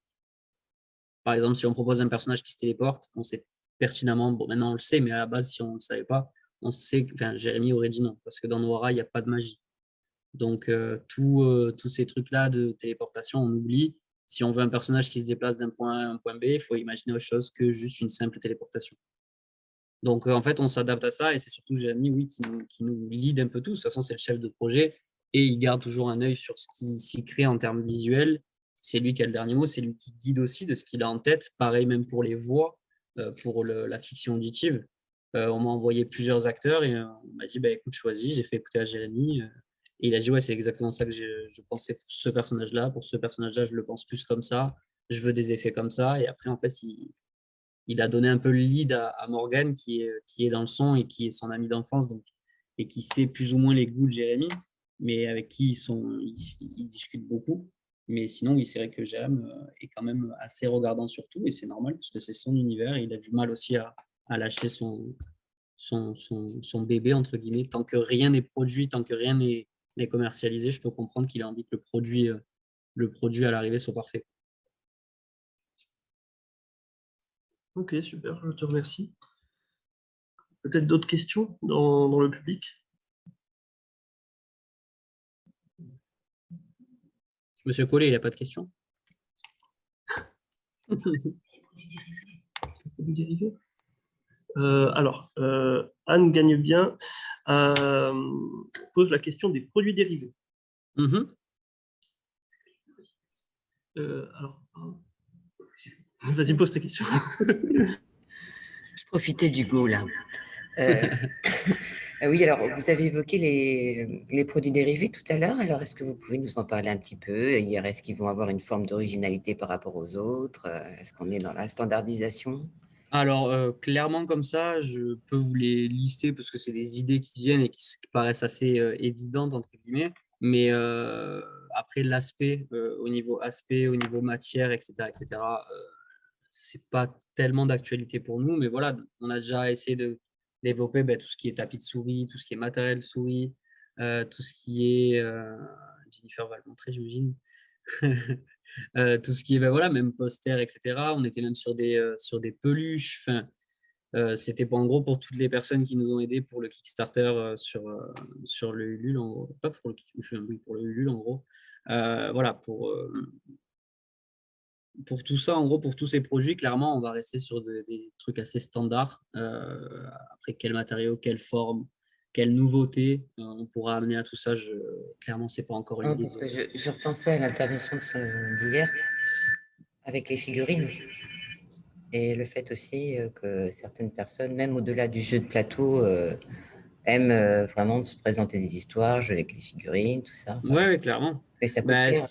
Par exemple, si on propose un personnage qui se téléporte, on sait pertinemment, bon maintenant on le sait, mais à la base, si on ne le savait pas, on sait, enfin Jérémy aurait dit non, parce que dans Noira, il n'y a pas de magie. Donc tous ces trucs-là de téléportation, on oublie. Si on veut un personnage qui se déplace d'un point A à un point B, il faut imaginer autre chose que juste une simple téléportation. Donc, en fait, on s'adapte à ça et c'est surtout Jérémy, oui, qui nous lead un peu tous. De toute façon, c'est le chef de projet et il garde toujours un œil sur ce qui s'y crée en termes visuels. C'est lui qui a le dernier mot, c'est lui qui guide aussi de ce qu'il a en tête. Pareil, même pour les voix, pour la fiction auditive. On m'a envoyé plusieurs acteurs et on m'a dit, bah, écoute, choisis. J'ai fait écouter à Jérémy. Et il a dit, ouais, c'est exactement ça que je pensais pour ce personnage-là. Pour ce personnage-là, je le pense plus comme ça. Je veux des effets comme ça. Et après, en fait, il a donné un peu le lead à Morgane, qui est dans le son et qui est son ami d'enfance, donc, et qui sait plus ou moins les goûts de Jérémy, mais avec qui ils discutent beaucoup. Mais sinon, oui, c'est vrai que Jérémy est quand même assez regardant sur tout, et c'est normal, parce que c'est son univers, et il a du mal aussi à lâcher son bébé, entre guillemets. Tant que rien n'est produit, tant que rien n'est commercialisé, je peux comprendre qu'il a envie que le produit à l'arrivée soit parfait. Ok, super, je te remercie. Peut-être d'autres questions dans le public? Monsieur Collet, il n'a pas de questions? Alors, Anne gagne bien pose la question des produits dérivés. Alors, vas-y, pose ta question. Je profitais du go là. Oui, alors vous avez évoqué les produits dérivés tout à l'heure. Alors, est-ce que vous pouvez nous en parler un petit peu? Est-ce qu'ils vont avoir une forme d'originalité par rapport aux autres? Est-ce qu'on est dans la standardisation? Alors, clairement, comme ça, je peux vous les lister parce que c'est des idées qui viennent et qui paraissent assez évidentes, entre guillemets. Mais après, l'aspect, au niveau matière, etc., c'est pas tellement d'actualité pour nous. Mais voilà, on a déjà essayé de développer tout ce qui est tapis de souris, tout ce qui est matériel souris, tout ce qui est… Jennifer va le montrer, j'imagine. Tout ce qui est, voilà, même poster, etc. On était même sur des peluches. Enfin, c'était en gros pour toutes les personnes qui nous ont aidés pour le Kickstarter sur le Ulule, en gros. Pas pour le Kickstarter, oui, pour le Ulule, en gros. Voilà, pour tout ça, en gros, pour tous ces produits, clairement, on va rester sur des trucs assez standards. Après, quel matériau, quelle forme, quelle nouveauté on pourra amener à tout ça, clairement, c'est pas encore l'idée. Parce que je repensais à l'intervention d'hier avec les figurines et le fait aussi que certaines personnes, même au-delà du jeu de plateau, aiment vraiment se présenter des histoires, jouer avec les figurines, tout ça. Enfin, ouais, clairement. Mais ça coûte cher.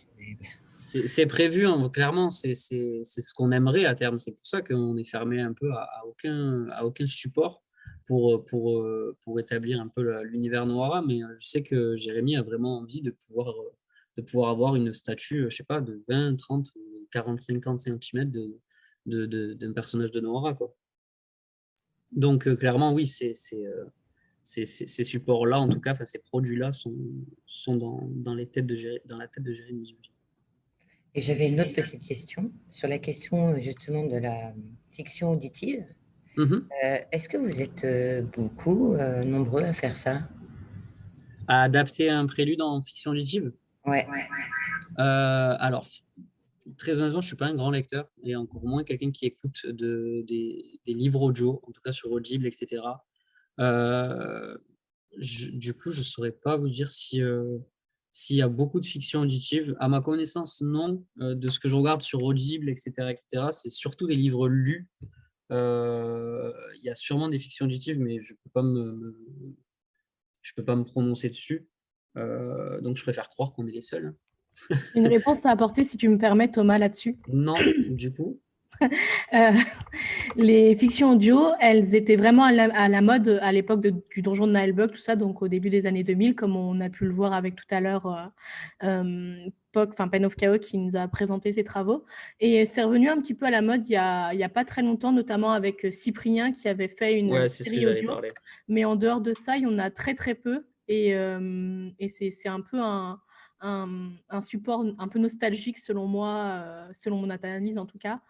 C'est prévu, hein, clairement, c'est ce qu'on aimerait à terme. C'est pour ça qu'on est fermé un peu à aucun support pour établir un peu l'univers Noira. Mais je sais que Jérémy a vraiment envie de pouvoir avoir une statue, je sais pas, de 20, 30, 40, 50 cm d'un personnage de Noira, quoi. Donc, clairement, oui, ces supports-là, en tout cas, ces produits-là sont dans la tête de Jérémy. Et j'avais une autre petite question sur la question justement de la fiction auditive. Est-ce que vous êtes beaucoup nombreux à faire ça? À adapter un prélude en fiction auditive? Ouais. Alors, très honnêtement, je ne suis pas un grand lecteur et encore moins quelqu'un qui écoute des livres audio, en tout cas sur Audible, etc. Du coup, je ne saurais pas vous dire s'il y a beaucoup de fiction auditive. À ma connaissance, non. De ce que je regarde sur Audible, etc., c'est surtout des livres lus. Il y a sûrement des fictions auditives, mais je peux pas me prononcer dessus. Donc, je préfère croire qu'on est les seuls. Une réponse à apporter, si tu me permets, Thomas, là-dessus. Non, du coup. Les fictions audio, elles étaient vraiment à la mode à l'époque du Donjon de Nullbuck, tout ça, donc au début des années 2000, comme on a pu le voir avec tout à l'heure Pen of Chaos qui nous a présenté ses travaux. Et c'est revenu un petit peu à la mode il y a pas très longtemps, notamment avec Cyprien qui avait fait une C'est ce que série j'allais audio. parler. Mais en dehors de ça, il y en a très très peu. Et c'est un peu un support un peu nostalgique selon moi, selon mon analyse en tout cas.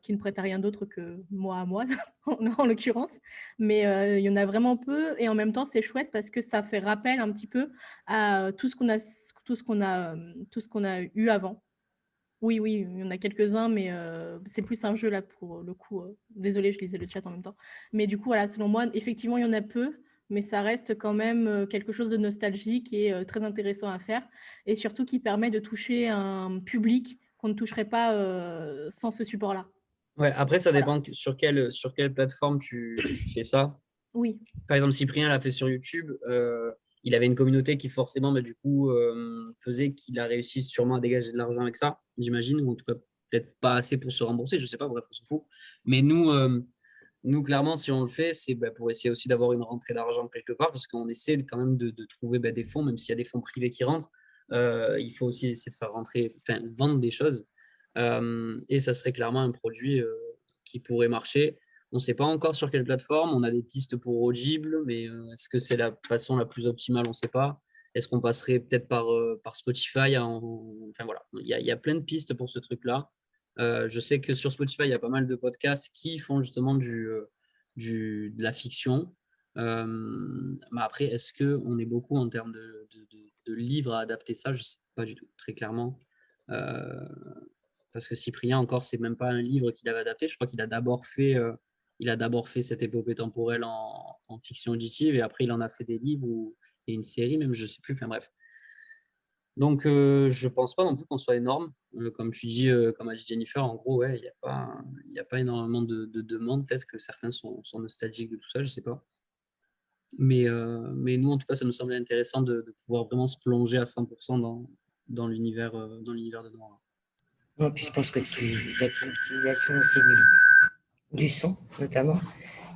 Qui ne prête à rien d'autre que moi à moi, en l'occurrence. Mais il y en a vraiment peu. Et en même temps, c'est chouette parce que ça fait rappel un petit peu à tout ce qu'on a eu avant. Oui, il y en a quelques-uns, mais c'est plus un jeu là pour le coup. Désolée, je lisais le chat en même temps. Mais du coup, voilà, selon moi, effectivement, il y en a peu, mais ça reste quand même quelque chose de nostalgique et très intéressant à faire. Et surtout qui permet de toucher un public qu'on ne toucherait pas sans ce support-là. Ouais, après, ça dépend sur quelle plateforme tu fais ça. Oui. Par exemple, Cyprien l'a fait sur YouTube. Il avait une communauté qui forcément, du coup, faisait qu'il a réussi sûrement à dégager de l'argent avec ça, j'imagine, ou en tout cas peut-être pas assez pour se rembourser, je sais pas, bref, on s'en fout. Mais nous, clairement, si on le fait, c'est pour essayer aussi d'avoir une rentrée d'argent quelque part, parce qu'on essaie quand même de trouver des fonds, même s'il y a des fonds privés qui rentrent. Il faut aussi essayer de faire vendre des choses. Et ça serait clairement un produit qui pourrait marcher. On ne sait pas encore sur quelle plateforme. On a des pistes pour Audible, mais est-ce que c'est la façon la plus optimale? On ne sait pas. Est-ce qu'on passerait peut-être par Spotify Enfin voilà, il y a plein de pistes pour ce truc-là. Je sais que sur Spotify, il y a pas mal de podcasts qui font justement de la fiction. Mais après, est-ce qu'on est beaucoup en termes de livres à adapter ça? Je ne sais pas du tout, très clairement. Parce que Cyprien, encore, c'est même pas un livre qu'il avait adapté. Je crois qu'il a d'abord fait cette épopée temporelle en fiction auditive et après, il en a fait des livres et une série, même, je sais plus. Enfin, bref. Donc, je pense pas non plus qu'on soit énorme. Comme tu dis, comme a dit Jennifer, en gros, ouais, il y a pas énormément de demandes. Peut-être que certains sont nostalgiques de tout ça, je sais pas. Mais nous, en tout cas, ça nous semblait intéressant de pouvoir vraiment se plonger à 100% dans l'univers de Noir. Non, puis je pense que tu as l'utilisation aussi du son, notamment,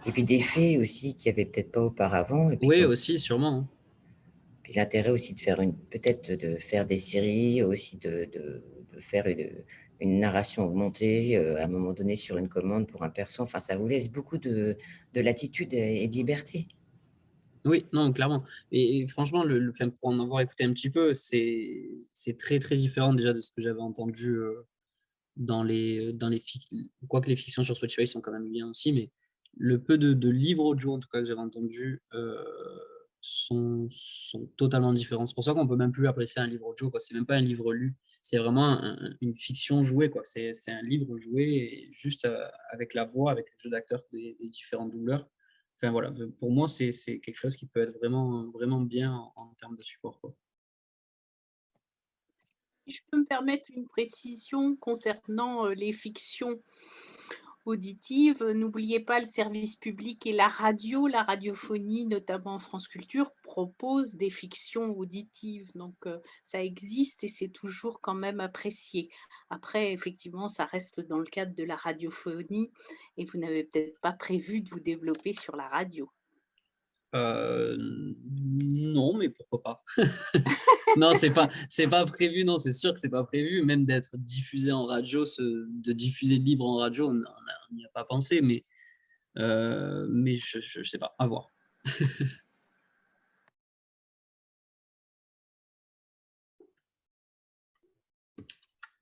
et puis des faits aussi qu'il n'y avait peut-être pas auparavant. Et puis, Oui, aussi, sûrement. Hein. Puis l'intérêt aussi de faire des séries, aussi de faire une narration augmentée à un moment donné sur une commande pour un perso. Enfin, ça vous laisse beaucoup de latitude et de liberté. Oui, non, clairement. Et franchement, pour en avoir écouté un petit peu, c'est très, très différent déjà de ce que j'avais entendu dans les fictions. Quoique les fictions sur Spotify sont quand même bien aussi, mais le peu de livres audio, en tout cas, que j'avais entendu sont totalement différents. C'est pour ça qu'on peut même plus appeler ça un livre audio, quoi. C'est même pas un livre lu. C'est vraiment une fiction jouée, quoi. C'est un livre joué et juste avec la voix, avec le jeu d'acteurs des différentes doubleurs. Enfin, voilà, pour moi, c'est quelque chose qui peut être vraiment, vraiment bien en termes de support, quoi. Si je peux me permettre une précision concernant les fictions auditives, n'oubliez pas le service public et la radio. La radiophonie, notamment France Culture, propose des fictions auditives. Donc, ça existe et c'est toujours quand même apprécié. Après, effectivement, ça reste dans le cadre de la radiophonie et vous n'avez peut-être pas prévu de vous développer sur la radio. Non, mais pourquoi pas? Non, c'est pas prévu. Non, c'est sûr que c'est pas prévu. Même d'être diffusé en radio, de diffuser le livre en radio, on n'y a pas pensé. Mais je sais pas. À voir.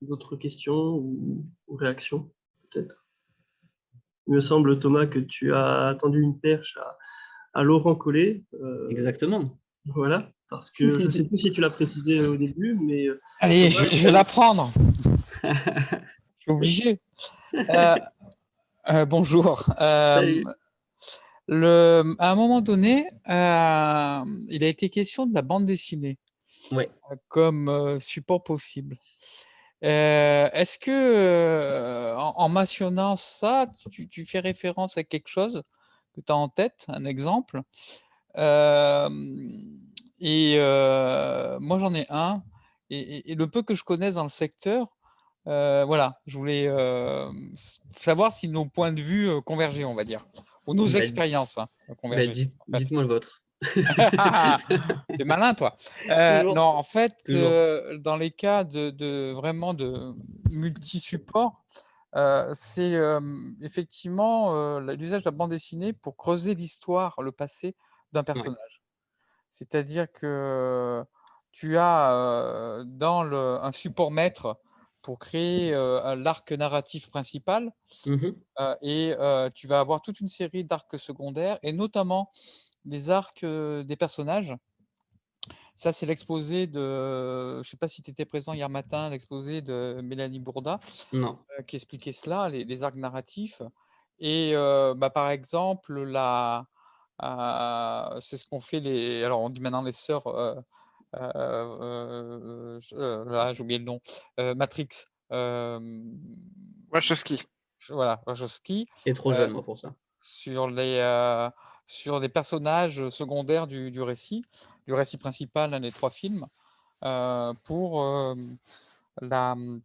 D'autres questions ou réactions, peut-être? Il me semble, Thomas, que tu as tendu une perche à Laurent Collet. Exactement. Voilà. parce que je ne sais plus si tu l'as précisé au début, mais Allez, je vais l'apprendre. Je suis obligé. Bonjour. Salut. À un moment donné, il a été question de la bande dessinée Ouais. comme support possible. Est-ce que, en mentionnant ça, tu fais référence à quelque chose que tu as en tête, un exemple? Moi, j'en ai un. Et le peu que je connaisse dans le secteur, voilà, je voulais savoir si nos points de vue convergeaient, on va dire, ou nos Bah, expériences convergeaient. En fait. dites-moi le vôtre. T'es malin, toi. Toujours. Non, en fait, Toujours. dans les cas vraiment de multi-support, c'est effectivement l'usage de la bande dessinée pour creuser l'histoire, le passé d'un Ouais. personnage. C'est-à-dire que tu as un support maître pour créer l'arc narratif principal Mhm. et tu vas avoir toute une série d'arcs secondaires et notamment les arcs des personnages. Ça, c'est l'exposé je ne sais pas si tu étais présent hier matin, l'exposé de Mélanie Bourda Non. qui expliquait cela, les arcs narratifs. Et par exemple, c'est ce qu'ont fait alors on dit maintenant les sœurs, j'ai oublié le nom, Matrix, Wachowski. voilà, Wachowski, T'es trop jeune, moi, pour ça. sur les personnages secondaires du récit principal dans les 3 films, pour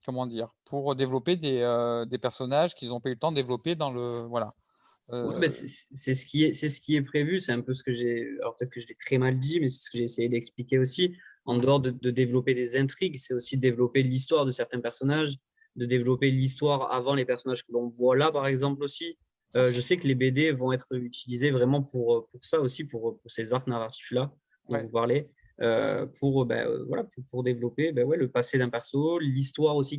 comment dire, pour développer des personnages qu'ils n'ont pas eu le temps de développer dans le voilà. Ouais, c'est ce qui est prévu. C'est un peu ce que j'ai. Alors peut-être que je l'ai très mal dit, mais c'est ce que j'ai essayé d'expliquer aussi. En dehors de développer des intrigues, c'est aussi développer l'histoire de certains personnages, de développer l'histoire avant les personnages que l'on voit là, par exemple aussi. Je sais que les BD vont être utilisés vraiment pour ça aussi, pour ces arcs narratifs-là dont Ouais. vous parlez, voilà, pour développer ouais, le passé d'un perso, l'histoire aussi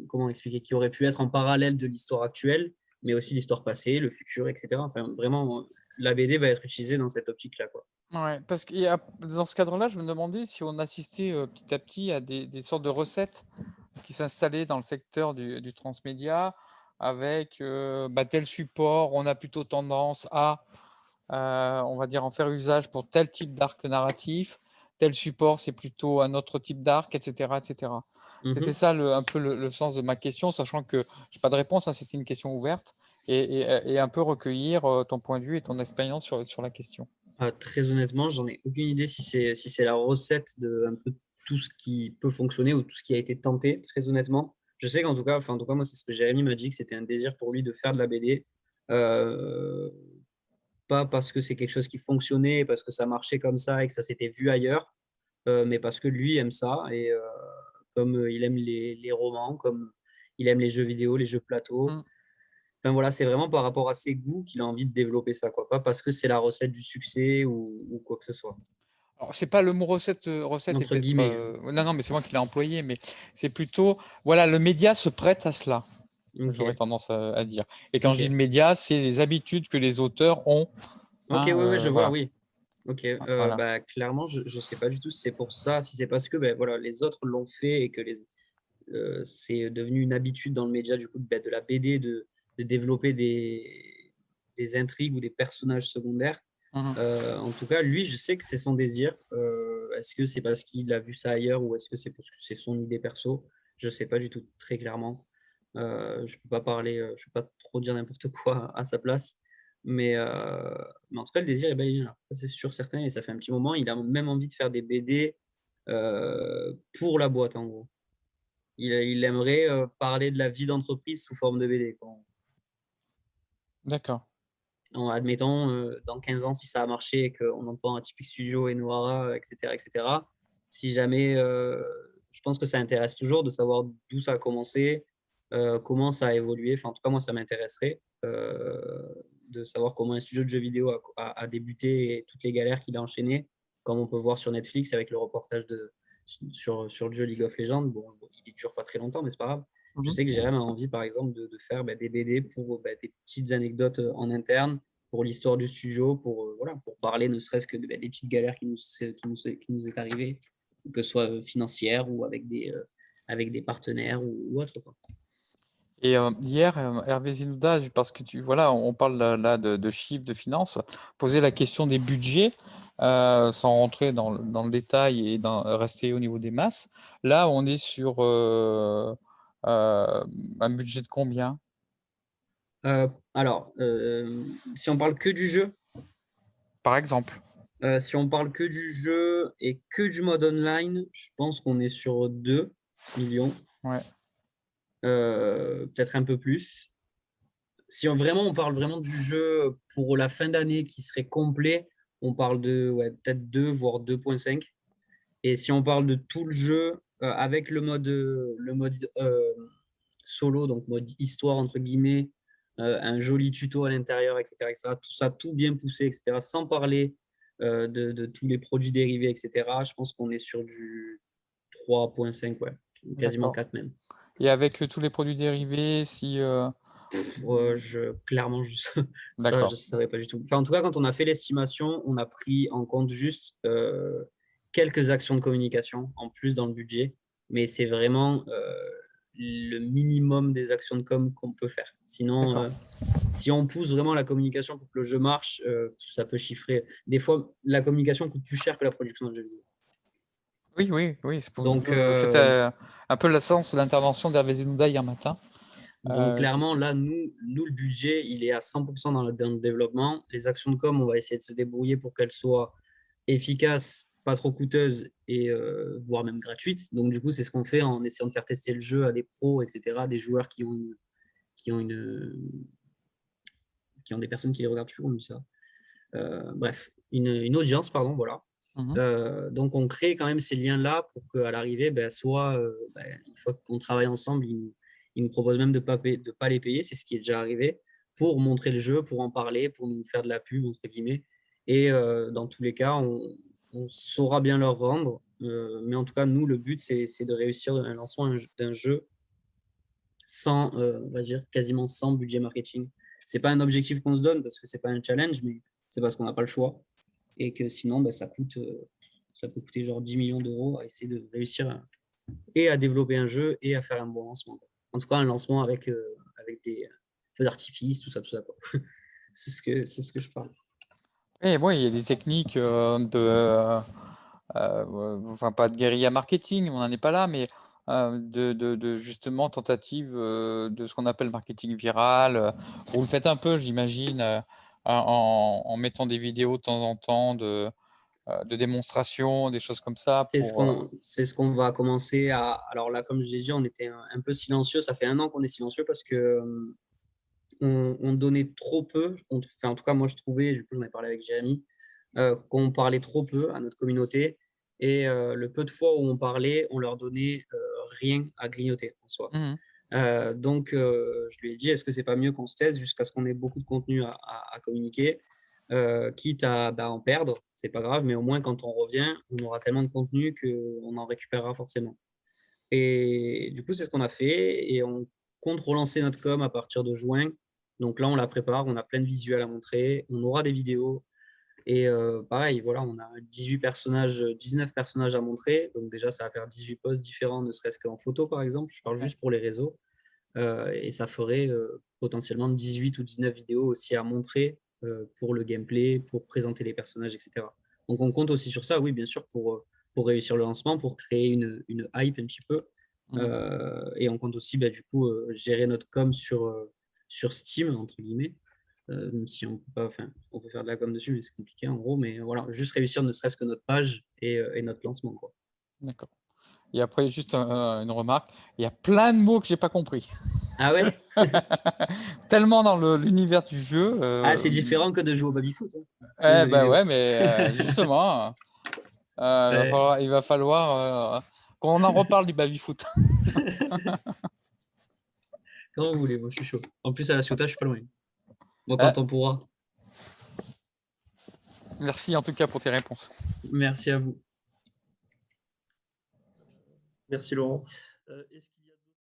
comment expliquer, qui aurait pu être en parallèle de l'histoire actuelle, mais aussi l'histoire passée, le futur, etc. Enfin, vraiment, la BD va être utilisée dans cette optique-là, quoi. Ouais, parce que dans ce cadre-là, je me demandais si on assistait petit à petit à des sortes de recettes qui s'installaient dans le secteur du transmédia avec tel support, on a plutôt tendance à, on va dire, en faire usage pour tel type d'arc narratif, tel support, c'est plutôt un autre type d'arc, etc., etc. C'était Mhm. ça un peu le sens de ma question, sachant que je n'ai pas de réponse, hein, c'était une question ouverte, et un peu recueillir ton point de vue et ton expérience sur la question. Très honnêtement, j'en ai aucune idée si c'est la recette de un peu tout ce qui peut fonctionner ou tout ce qui a été tenté, très honnêtement. Je sais qu'en tout cas, enfin, en tout cas, moi, c'est ce que Jérémy m'a dit, que c'était un désir pour lui de faire de la BD. Euh, Pas parce que c'est quelque chose qui fonctionnait, parce que ça marchait comme ça et que ça s'était vu ailleurs, mais parce que lui aime ça. Et comme il aime les romans, comme il aime les jeux vidéo, les jeux plateau. Mm. Enfin voilà, c'est vraiment par rapport à ses goûts qu'il a envie de développer ça, quoi. Pas parce que c'est la recette du succès ou quoi que ce soit. Alors, c'est pas le mot recette est Entre peut-être. guillemets. Non, mais c'est moi qui l'ai employé, mais c'est plutôt. Voilà, le média se prête à cela, Ok, j'aurais tendance à dire. Et quand je dis ok. le média, c'est les habitudes que les auteurs ont. Ok, ouais, ouais, je vois, Voilà. oui. Ok, Voilà. bah, clairement, je ne sais pas du tout si c'est pour ça, si c'est parce que ben, voilà, les autres l'ont fait et que c'est devenu une habitude dans le média du coup de la BD de développer des intrigues ou des personnages secondaires. Mhm. En tout cas, lui, je sais que c'est son désir. Est-ce que c'est parce qu'il a vu ça ailleurs ou est-ce que c'est parce que c'est son idée perso? Je ne sais pas du tout, très clairement. Je ne peux pas parler, je ne peux pas trop dire n'importe quoi à sa place. Mais en tout cas, le désir est bel et bien là. Ça, c'est sûr, certain. Et ça fait un petit moment. Il a même envie de faire des BD pour la boîte, en gros. Il aimerait parler de la vie d'entreprise sous forme de BD, quoi. D'accord. Admettons, dans 15 ans, si ça a marché et qu'on entend un typique studio et Noira, etc., si jamais, je pense que ça intéresse toujours de savoir d'où ça a commencé, comment ça a évolué. Enfin, en tout cas, moi, ça m'intéresserait de savoir comment un studio de jeux vidéo a débuté et toutes les galères qu'il a enchaînées, comme on peut voir sur Netflix avec le reportage sur le jeu League of Legends. Bon, il ne dure pas très longtemps, mais c'est pas grave. Je Mhm. sais que Jérém a envie, par exemple, de faire des BD pour des petites anecdotes en interne pour l'histoire du studio, voilà, pour parler ne serait-ce que des petites galères qui nous est arrivé, que ce soit financière ou avec des partenaires ou autre, quoi. Et hier, Hervé Zinouda, parce que voilà, on parle là de chiffres, de finances, posait la question des budgets, sans rentrer dans le détail et rester au niveau des masses. Là, on est sur un budget de combien? Alors, si on parle que du jeu, Par exemple. si on parle que du jeu et que du mode online, je pense qu'on est sur 2 millions, Ouais. peut-être un peu plus. Si on parle vraiment du jeu pour la fin d'année qui serait complet, on parle de peut-être 2, voire 2,5. Et si on parle de tout le jeu, avec le mode solo, donc mode histoire entre guillemets, un joli tuto à l'intérieur, etc., tout ça, tout bien poussé, etc., sans parler de tous les produits dérivés, etc., je pense qu'on est sur du 3,5, ouais, quasiment D'accord. 4 même. Et avec tous les produits dérivés, si... Clairement, ça, je D'accord. ne savais pas du tout. Enfin, en tout cas, quand on a fait l'estimation, on a pris en compte juste quelques actions de communication en plus dans le budget, mais c'est vraiment le minimum des actions de com qu'on peut faire. Sinon, D'accord. si on pousse vraiment la communication pour que le jeu marche, ça peut chiffrer. Des fois, la communication coûte plus cher que la production d'un jeu vidéo. Oui, Donc, c'était un peu l'essence de l'intervention d'Hervé Zinouda hier matin. Donc, clairement, effectivement. là, nous, le budget, il est à 100% dans le développement. Les actions de com, on va essayer de se débrouiller pour qu'elles soient efficaces, pas trop coûteuses et voire même gratuites. Donc, du coup, c'est ce qu'on fait en essayant de faire tester le jeu à des pros, etc., des joueurs qui ont des personnes qui les regardent plus, on dit ça. Bref, une audience, pardon, voilà. Donc, on crée quand même ces liens-là pour qu'à l'arrivée, soit, une fois qu'on travaille ensemble, ils nous proposent même de pas les payer, c'est ce qui est déjà arrivé, pour montrer le jeu, pour en parler, pour nous faire de la pub, entre guillemets. Et dans tous les cas, on saura bien leur rendre. Mais en tout cas, nous, le but, c'est de réussir un lancement d'un jeu sans, on va dire, quasiment sans budget marketing. C'est pas un objectif qu'on se donne parce que c'est pas un challenge, mais c'est parce qu'on n'a pas le choix et que sinon, ça peut coûter genre 10 millions d'euros à essayer de réussir et à développer un jeu et à faire un bon lancement. En tout cas, un lancement avec des feux d'artifice, tout ça, quoi. C'est ce que je parle. Et bon, il y a des techniques enfin pas de guérilla marketing, on n'en est pas là, mais de justement tentative de ce qu'on appelle marketing viral. Vous le faites un peu, j'imagine, en mettant des vidéos de temps en temps de démonstration, des choses comme ça. C'est ce qu'on va commencer à. Alors là, comme je l'ai dit, on était un peu silencieux. Ça fait 1 an qu'on est silencieux parce que on donnait trop peu. Enfin, en tout cas, moi, je trouvais, du coup, j'en ai parlé avec Jérémy, qu'on parlait trop peu à notre communauté. Et le peu de fois où on parlait, on leur donnait rien à grignoter en soi. Donc, je lui ai dit, est-ce que c'est pas mieux qu'on se taise jusqu'à ce qu'on ait beaucoup de contenu à communiquer, quitte à en perdre, c'est pas grave, mais au moins quand on revient, on aura tellement de contenu qu'on en récupérera forcément. Et du coup, c'est ce qu'on a fait et on compte relancer notre com à partir de juin. Donc là, on la prépare, on a plein de visuels à montrer, on aura des vidéos. Et pareil, voilà, on a 19 personnages à montrer. Donc déjà, ça va faire 18 posts différents, ne serait-ce qu'en photo, par exemple. Je parle juste pour les réseaux. Et ça ferait potentiellement 18 ou 19 vidéos aussi à montrer pour le gameplay, pour présenter les personnages, etc. Donc on compte aussi sur ça, oui, bien sûr, pour réussir le lancement, pour créer une hype un petit peu. Et on compte aussi, du coup, gérer notre com sur Steam, entre guillemets. Même si on peut pas, on peut faire de la com dessus, mais c'est compliqué en gros. Mais voilà, juste réussir ne serait-ce que notre page et notre lancement, quoi. D'accord. Et après, juste une remarque, il y a plein de mots que j'ai pas compris. Ah ouais? Tellement dans l'univers du jeu. Ah, c'est différent que de jouer au baby-foot. Ouais, mais justement, il va falloir qu'on en reparle du baby-foot. Quand vous voulez, moi je suis chaud. En plus, à la Ciotat, je suis pas loin. Moi, quand on pourra. Merci en tout cas pour tes réponses. Merci à vous. Merci Laurent.